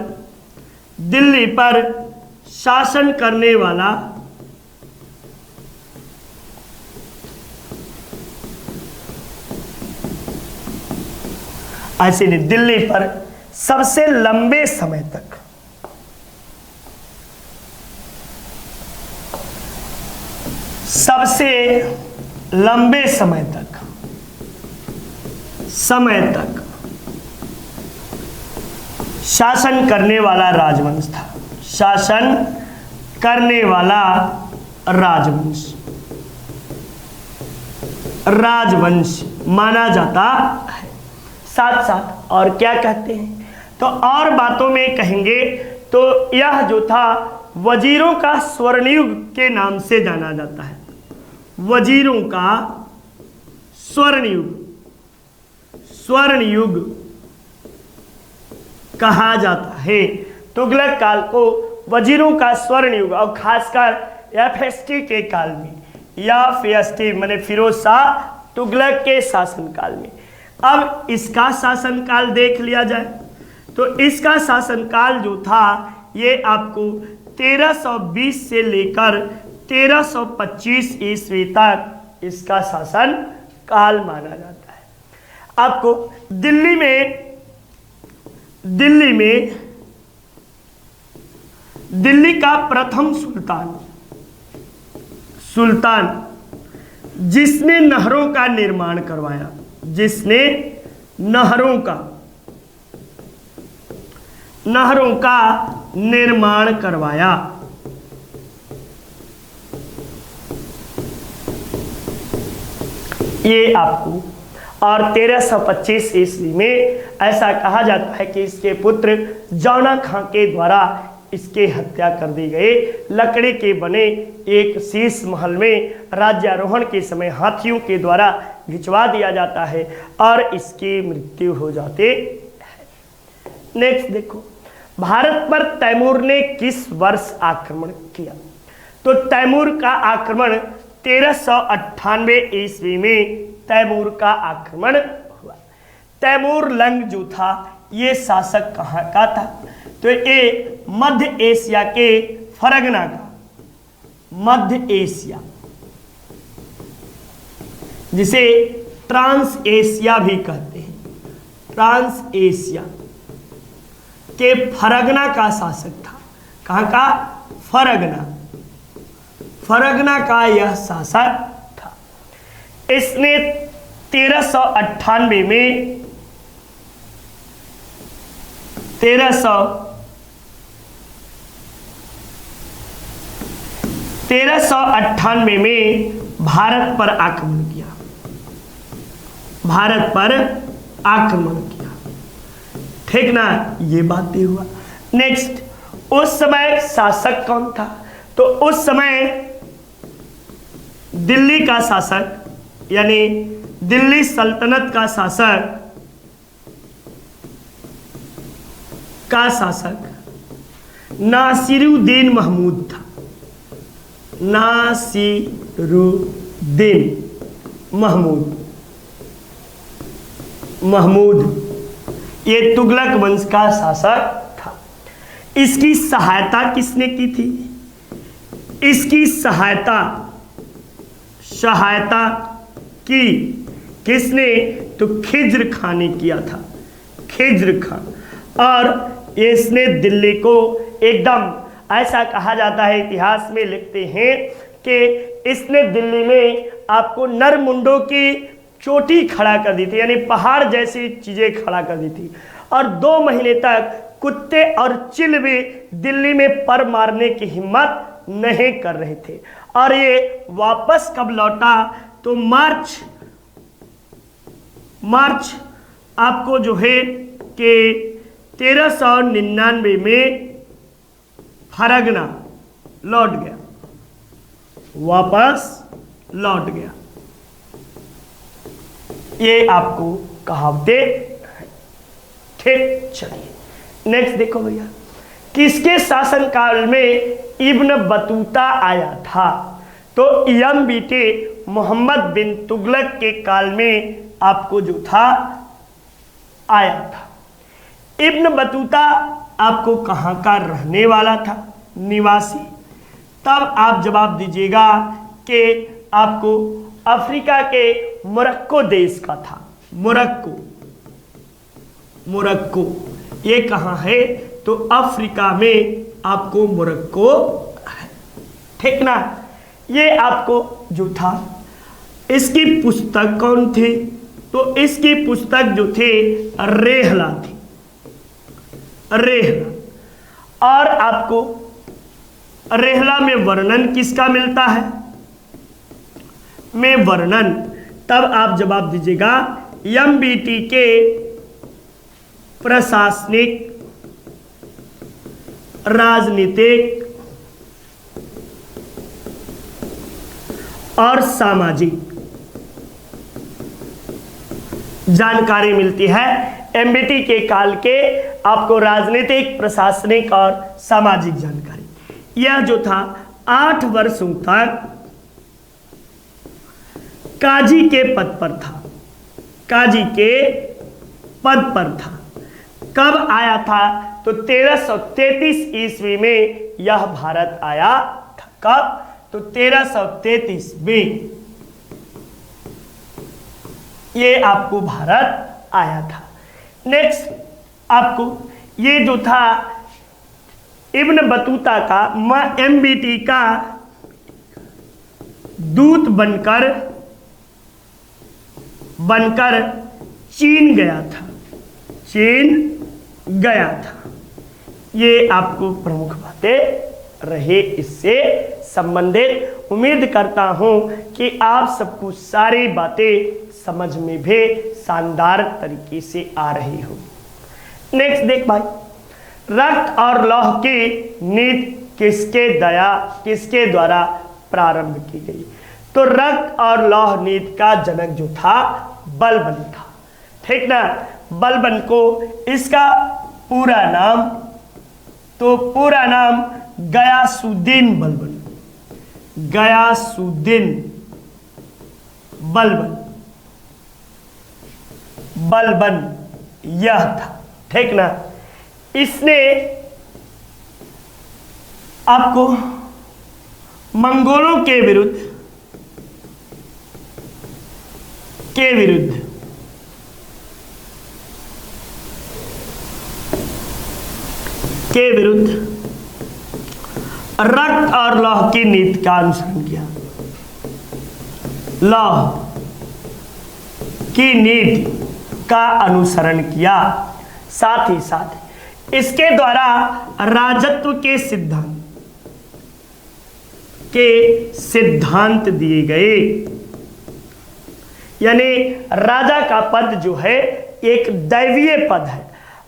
दिल्ली पर शासन करने वाला ऐसे नहीं, दिल्ली पर सबसे लंबे समय तक शासन करने वाला राजवंश था, शासन करने वाला राजवंश माना जाता है। साथ साथ और क्या कहते हैं, तो और बातों में कहेंगे तो यह जो था वजीरों का स्वर्णयुग के नाम से जाना जाता है। वजीरों का स्वर्णयुग कहा जाता है। तुगलक काल को वजीरों का स्वर्णयुग, और खासकर एफएसटी के काल में, या फेस्टी मैंने फिरोज शाह तुगलक के शासनकाल में। अब इसका शासनकाल देख लिया जाए तो इसका शासनकाल जो था ये आपको 1320 से लेकर 1325 ईस्वी तक इसका शासन काल माना जाता है। आपको दिल्ली का प्रथम सुल्तान जिसने नहरों का निर्माण करवाया, जिसने नहरों का निर्माण करवाया, ये आपको, और 1325 ईस्वी में ऐसा कहा जाता है कि इसके पुत्र जौना खां के द्वारा इसकी हत्या कर दी गई। लकड़ी के बने एक शीश महल में राज्यारोहण के समय हाथियों के द्वारा भिजवा दिया जाता है और इसकी मृत्यु हो जाती है। नेक्स्ट देखो, भारत पर तैमूर ने किस वर्ष आक्रमण किया, तो तैमूर का आक्रमण 1398 ईस्वी में तैमूर का आक्रमण हुआ। तैमूर लंग जो था ये शासक कहाँ का था, तो ये मध्य एशिया के फरगना का, मध्य एशिया जिसे ट्रांस एशिया भी कहते हैं, ट्रांस एशिया के फरगना का शासक था। कहाँ का, फरगना का यह शासक था। इसने 1398 में 1398 1398 में भारत पर आक्रमण किया, भारत पर आक्रमण किया, ठीक ना। ये बातें हुआ। नेक्स्ट, उस समय शासक कौन था? तो उस समय दिल्ली का शासक यानी दिल्ली सल्तनत का शासक नासिरुद्दीन महमूद था। नासिरुद्दीन महमूद ये तुगलक वंश का शासक था। इसकी सहायता किसने की थी? इसकी सहायता की किसने? तो खिज्र खान ने किया था, खिज्र खान। और इसने दिल्ली को एकदम ऐसा कहा जाता है, इतिहास में लिखते हैं कि इसने दिल्ली में आपको नरमुंडों की चोटी खड़ा कर दी थी, यानी पहाड़ जैसी चीजें खड़ा कर दी थी। और 2 महीने तक कुत्ते और चिल भी दिल्ली में पर मारने की हिम्मत नहीं कर रहे थे। और ये वापस कब लौटा? तो मार्च आपको जो है कि 1399 में फरगना लौट गया, वापस लौट गया। ये आपको कहावतें, ठीक। चलिए नेक्स्ट देखो भैया, किसके शासनकाल में इब्न बतूता आया था? तो यमबीटे मोहम्मद बिन तुगलक के काल में आपको जो था आया था। इब्न बतूता आपको कहाँ का रहने वाला था, निवासी? तब आप जवाब दीजिएगा कि आपको अफ्रीका के मोरक्को देश का था। मोरक्को ये कहाँ है? तो अफ्रीका में आपको मोरक्को है, ठीक ना। ये आपको जो था, इसकी पुस्तक कौन थी? तो इसकी पुस्तक जो थी रेहला थी, रेहला। और आपको रेहला में वर्णन किसका मिलता है? में वर्णन। तब आप जवाब दीजिएगा यमबीटी के प्रशासनिक, राजनीतिक और सामाजिक जानकारी मिलती है। एमबीटी के काल के आपको राजनीतिक, प्रशासनिक और सामाजिक जानकारी। यह जो था 8 वर्षों तक काजी के पद पर था, काजी के पद पर था। कब आया था? तो 1333 ईस्वी में यह भारत आया था। कब? तो 1333 में ये आपको भारत आया था। नेक्स्ट आपको ये जो था इब्न बतूता का एमबीटी का दूत बनकर चीन गया था। ये आपको प्रमुख बातें रहे इससे संबंधित। उम्मीद करता हूं कि आप सबको सारी बातें समझ में भी शानदार तरीके से आ रही हो। नेक्स्ट देख भाई, रक्त और लौह की नीति किसके द्वारा प्रारंभ की गई? तो रक्त और लौह नीति का जनक जो था बलबन था, ठीक ना। बलबन को इसका पूरा नाम, तो पूरा नाम गयासुद्दीन बलबन यह था, ठीक ना। इसने आपको मंगोलों के विरुद्ध रक्त और लौह की नीति का अनुसरण किया। लौह की नीति का अनुसरण किया, साथ ही साथ इसके द्वारा राजत्व के सिद्धांत, के सिद्धांत दिए गए। यानी राजा का पद जो है एक दैवीय पद है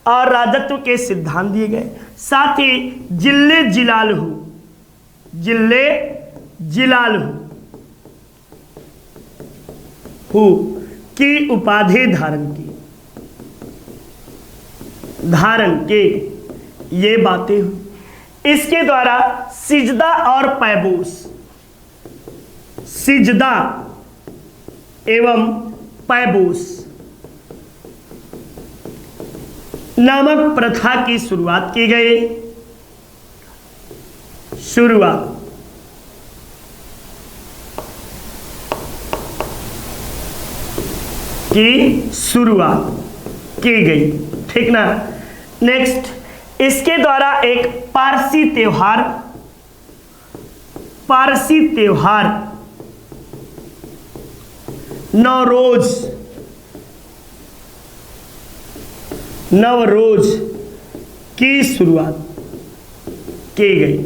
और राजत्व के सिद्धांत दिए गए। साथ ही जिल्ले जिलालहू की उपाधि धारण के ये बातें हुई। इसके द्वारा सिजदा और पैबोस, सिजदा एवं पैबोस नामक प्रथा की शुरुआत की गई। शुरुआत की गई, ठीक ना। नेक्स्ट, इसके द्वारा एक पारसी त्योहार नवरोज की शुरुआत की गई।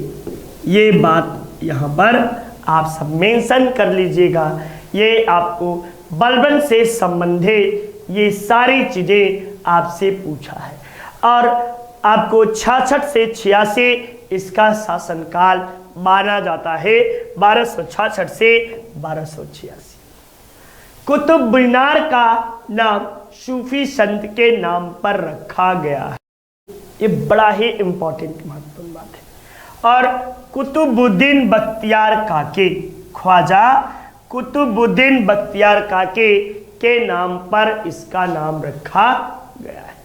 ये बात यहाँ पर आप सब मेंशन कर लीजिएगा। ये आपको बलबन से संबंधित ये सारी चीजें आपसे पूछा है और आपको 66 से 86 इसका शासनकाल माना जाता है, 1266 से 1286। कुतुब मीनार का नाम सूफी संत के नाम पर रखा गया है। ये बड़ा ही इंपॉर्टेंट महत्वपूर्ण बात है। और कुतुबुद्दीन बख्तियार काके, ख्वाजा कुतुबुद्दीन बख्तियार काके के नाम पर इसका नाम रखा गया है।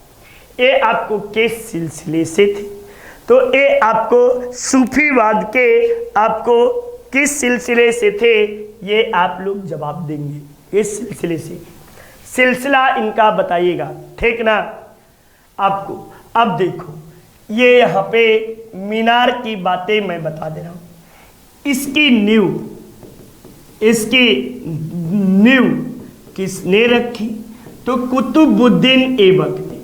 ये आपको किस सिलसिले से थे? तो ये आपको सूफीवाद के आपको किस सिलसिले से थे, ये आप लोग जवाब देंगे। इस सिलसिले से सिलसिला इनका बताइएगा, ठीक ना। आपको अब देखो, ये यहाँ पे मीनार की बातें मैं बता दे रहा हूँ। इसकी नींव किसने रखी? तो कुतुबुद्दीन ऐबक ने।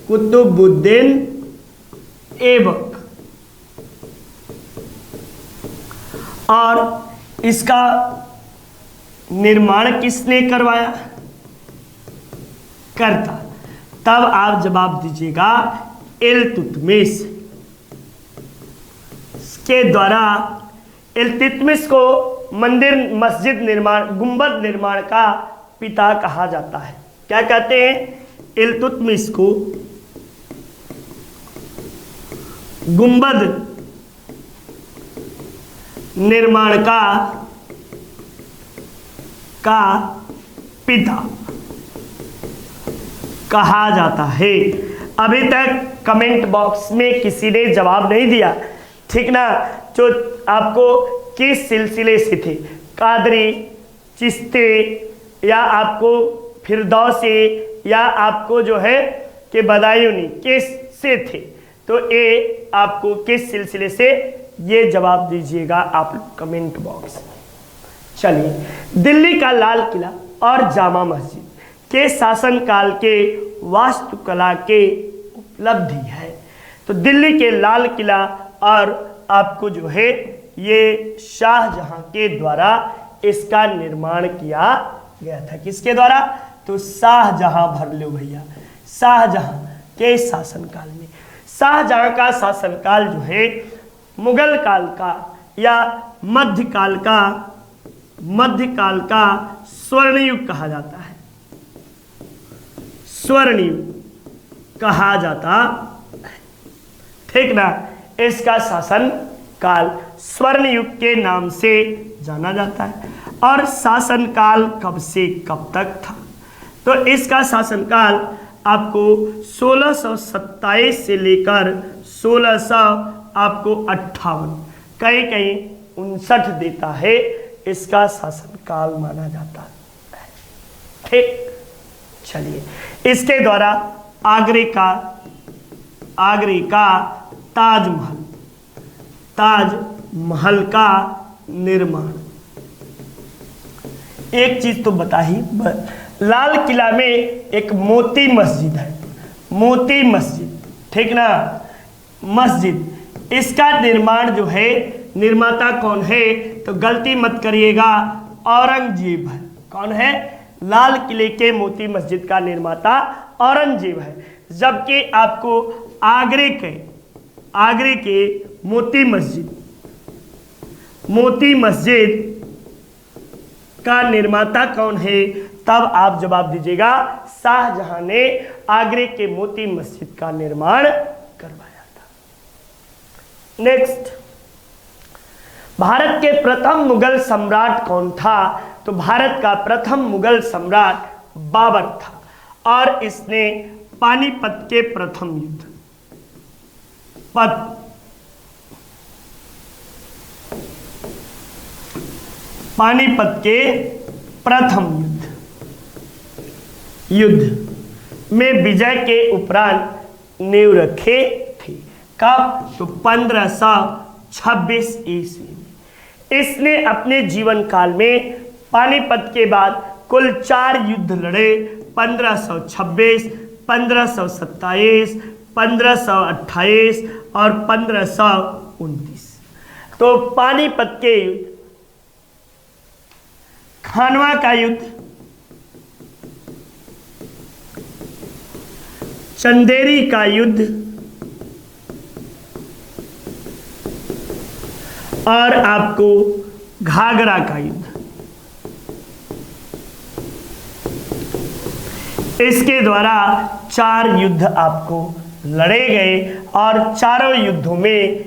कुतुबुद्दीन ऐबक। और इसका निर्माण किसने करवाया? करता। तब आप जवाब दीजिएगा इल्तुतमिश के द्वारा। इल्तुतमिश को मंदिर मस्जिद निर्माण, गुंबद निर्माण का पिता कहा जाता है। क्या कहते हैं? इल्तुतमिश को गुंबद निर्माण का पिता कहा जाता है। अभी तक कमेंट बॉक्स में किसी ने जवाब नहीं दिया, ठीक ना। जो आपको किस सिलसिले से थे, कादरी, चिश्ती या आपको फिरदौसी या आपको जो है कि बदायूनी, किस से थे? तो ये आपको किस सिलसिले से, ये जवाब दीजिएगा आप लोग कमेंट बॉक्स में। चलिए, दिल्ली का लाल किला और जामा मस्जिद के शासनकाल के वास्तुकला के उपलब्धि है। तो दिल्ली के लाल किला और आपको जो है ये शाहजहां के द्वारा इसका निर्माण किया गया था। किसके द्वारा? तो शाहजहां, भर लो भैया, शाहजहां के शासनकाल में। शाहजहां का शासनकाल जो है मुगल काल का या मध्यकाल का स्वर्णयुग कहा जाता है। स्वर्णयुग कहा जाता है, ठीक ना। इसका शासन काल स्वर्णयुग के नाम से जाना जाता है। और शासनकाल कब से कब तक था? तो इसका शासनकाल आपको 1627 से लेकर 1658, कहीं 59 देता है, इसका शासनकाल माना जाता है, ठीक। चलिए, इसके द्वारा आगरे का ताजमहल का निर्माण। एक चीज तो बता ही, लाल किला में एक मोती मस्जिद है, मोती मस्जिद, ठीक ना। मस्जिद, इसका निर्माण जो है निर्माता कौन है? तो गलती मत करिएगा, औरंगजेब है। कौन है? लाल किले के मोती मस्जिद का निर्माता औरंगजेब है। जबकि आपको आगरे के मोती मस्जिद का निर्माता कौन है? तब आप जवाब दीजिएगा, शाहजहां ने आगरे के मोती मस्जिद का निर्माण करवाया था। नेक्स्ट, भारत के प्रथम मुगल सम्राट कौन था? तो भारत का प्रथम मुगल सम्राट बाबर था और इसने पानीपत के प्रथम युद्ध पानीपत के प्रथम युद्ध में विजय के उपरांत नींव रखे थे। कब? तो 1526 ईस्वी में। इसने अपने जीवन काल में पानीपत के बाद कुल 4 युद्ध लड़े, 1526, 1527, 1528 और 1529। तो पानीपत के युद्ध, खानवा का युद्ध, चंदेरी का युद्ध और आपको घाघरा का युद्ध, इसके द्वारा 4 युद्ध आपको लड़े गए और चारों युद्धों में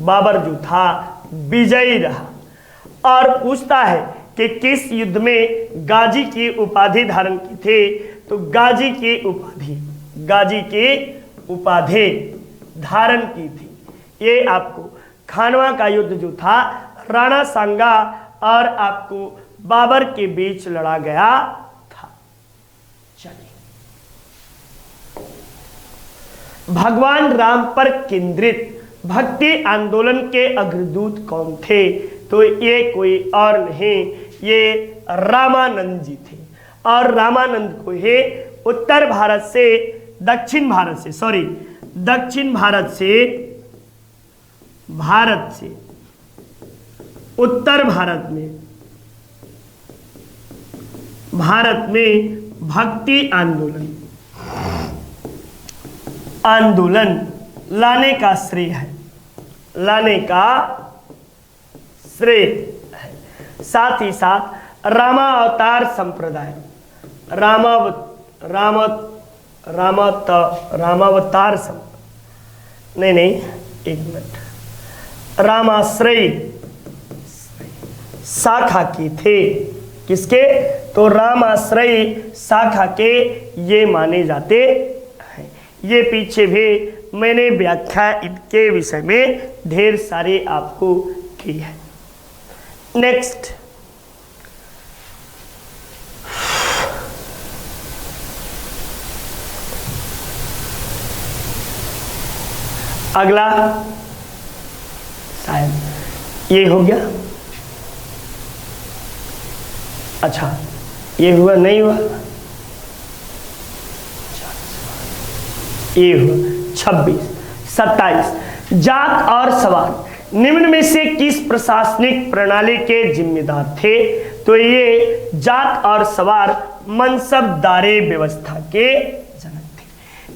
बाबर जो था विजयी रहा। और पूछता है कि किस युद्ध में गाजी की उपाधि धारण की थे? तो गाजी की उपाधि धारण की थी। ये आपको खानवा का युद्ध जो था राणा सांगा और आपको बाबर के बीच लड़ा गया था। चलिए, भगवान राम पर केंद्रित भक्ति आंदोलन के अग्रदूत कौन थे? तो ये कोई और नहीं, ये रामानंद जी थे। और रामानंद को ही दक्षिण भारत से उत्तर भारत में भक्ति आंदोलन लाने का श्रेय है। साथ ही साथ रामावतार संप्रदाय, रामाश्रय शाखा की थे। किसके? तो रामाश्रय शाखा के ये माने जाते हैं। ये पीछे भी मैंने व्याख्या इनके विषय में ढेर सारे आपको की है। नेक्स्ट, अगला शायद ये हो गया। अच्छा, ये हुआ नहीं हुआ? ये हुआ 26, 27। जात और सवार निम्न में से किस प्रशासनिक प्रणाली के जिम्मेदार थे? तो ये जात और सवार मनसबदारी व्यवस्था के जनक थे।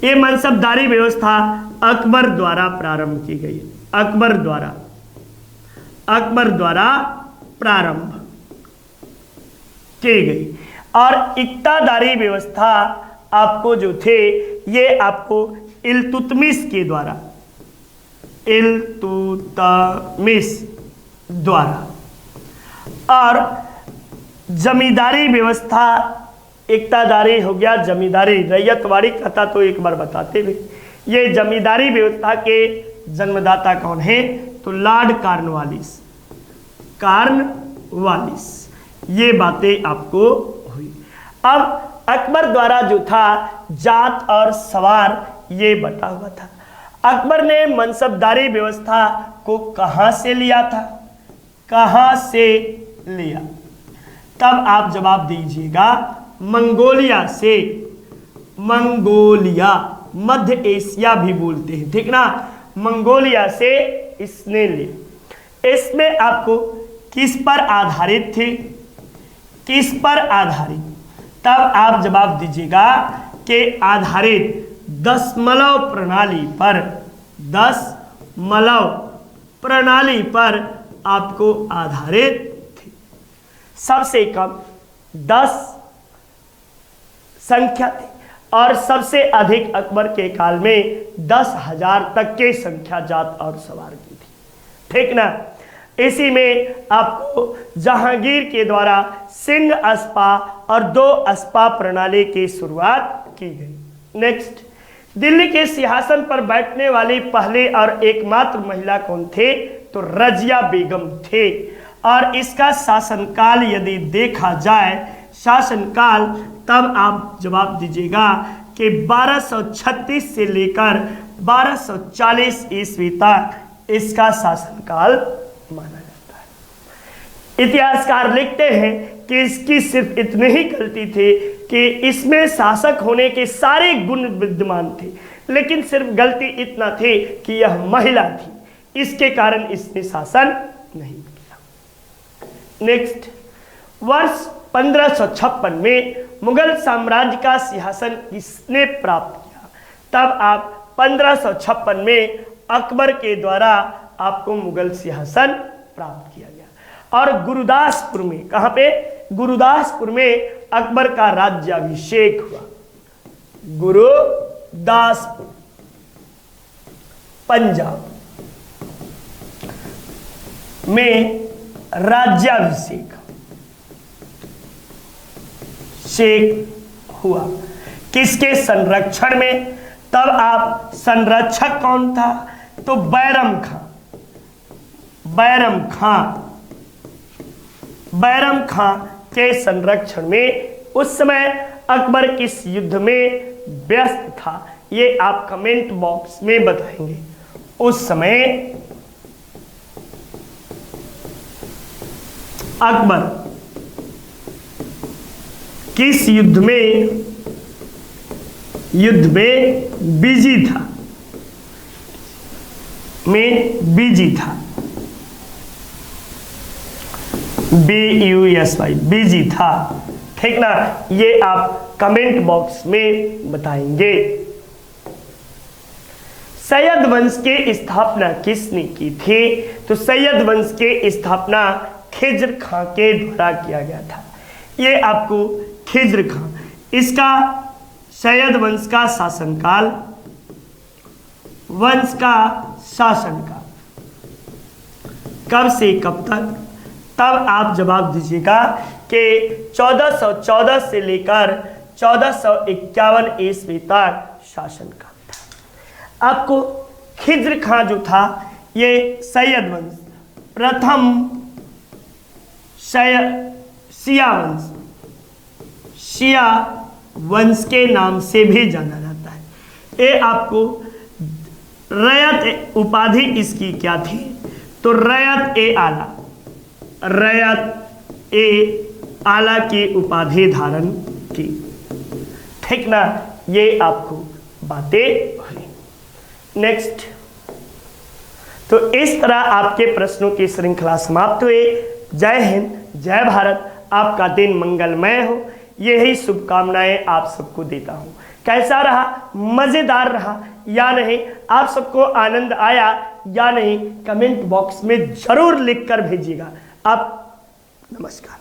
ये मनसबदारी व्यवस्था अकबर द्वारा प्रारंभ की गई। अकबर द्वारा प्रारंभ की गई। और इक्तादारी व्यवस्था आपको जो थे ये आपको इल्तुतमिश द्वारा। और जमींदारी व्यवस्था, इक्तादारी हो गया, जमींदारी रैयतवाड़ी कहता तो एक बार बताते भी। ये जमींदारी व्यवस्था के जन्मदाता कौन है? तो लॉर्ड कॉर्नवालिस। ये बातें आपको हुई। अब अकबर द्वारा जो था जात और सवार ये बटा हुआ था। अकबर ने मनसबदारी व्यवस्था को कहां से लिया था? कहां से लिया? तब आप जवाब दीजिएगा मंगोलिया से। मंगोलिया मध्य एशिया भी बोलते हैं, ठीक ना? मंगोलिया से इसने लिया। इसमें आपको किस पर आधारित थे, किस पर आधारित, तब आप जवाब दीजिएगा कि आधारित दशमलव प्रणाली पर, दशमलव प्रणाली पर आपको आधारित थे। सबसे कम 10 संख्या थी और सबसे अधिक अकबर के काल में 10,000 तक के संख्या जात और सवार की थी। ठीक ना। इसी में आपको जहांगीर के द्वारा सिंह अस्पा और 2 अस्पा प्रणाली की शुरुआत की गई। नेक्स्ट, दिल्ली के सिंहासन पर बैठने वाली पहली और एकमात्र महिला कौन थे, तो रजिया बेगम थे। और इसका शासनकाल यदि देखा जाए, शासनकाल, तब आप जवाब दीजिएगा कि 1236 से लेकर 1240 ईस्वी तक इसका शासनकाल माना जाता है। इतिहासकार लिखते हैं कि इसकी सिर्फ इतनी ही गलती थी कि इसमें शासक होने के सारे गुण विद्यमान थे, लेकिन सिर्फ गलती इतना थी कि यह महिला थी, इसके कारण इसने शासन नहीं किया। नेक्स्ट, वर्ष 1556 में मुगल साम्राज्य का सिंहासन किसने प्राप्त किया, तब आप 1556 में अकबर के द्वारा आपको मुगल सिंहासन प्राप्त किया गया। और गुरुदासपुर में, कहां पे, गुरुदासपुर में अकबर का राज्याभिषेक हुआ। गुरुदासपुर, पंजाब में राज्याभिषेक हुआ। किसके संरक्षण में, तब आप संरक्षक कौन था, तो बैरम खां। बैरम खां, बैरम खां के संरक्षण में उस समय अकबर किस युद्ध में व्यस्त था, ये आप कमेंट बॉक्स में बताएंगे। उस समय अकबर किस युद्ध में बिजी था, बिजी था, BUSY, बिजी था। ठीक ना, ये आप कमेंट बॉक्स में बताएंगे। सैयद वंश के स्थापना किसने की थी, तो सैयद वंश के स्थापना खिज्र खां के द्वारा किया गया था। ये आपको खिज्र खां, इसका सैयद वंश का शासनकाल, वंश का शासनकाल कब से कब तक, तब आप जवाब दीजिएगा कि 1414 से लेकर 1451 ईस्वी तक शासनकाल था। आपको खिज्र खां जो था, ये सैयद वंश, प्रथम शिया वंश, शिया वंश के नाम से भी जाना जाता है। ये आपको रैयत उपाधि इसकी क्या थी, तो रैयत ए आला, रैयत ए आला की उपाधि धारण की। ठीक ना, ये आपको बातें हुई। नेक्स्ट, तो इस तरह आपके प्रश्नों की श्रृंखला समाप्त हुई। जय हिंद, जय भारत, आपका दिन मंगलमय हो, यही शुभकामनाएं आप सबको देता हूं। कैसा रहा, मजेदार रहा या नहीं, आप सबको आनंद आया या नहीं, कमेंट बॉक्स में जरूर लिखकर भेजिएगा। आप नमस्कार।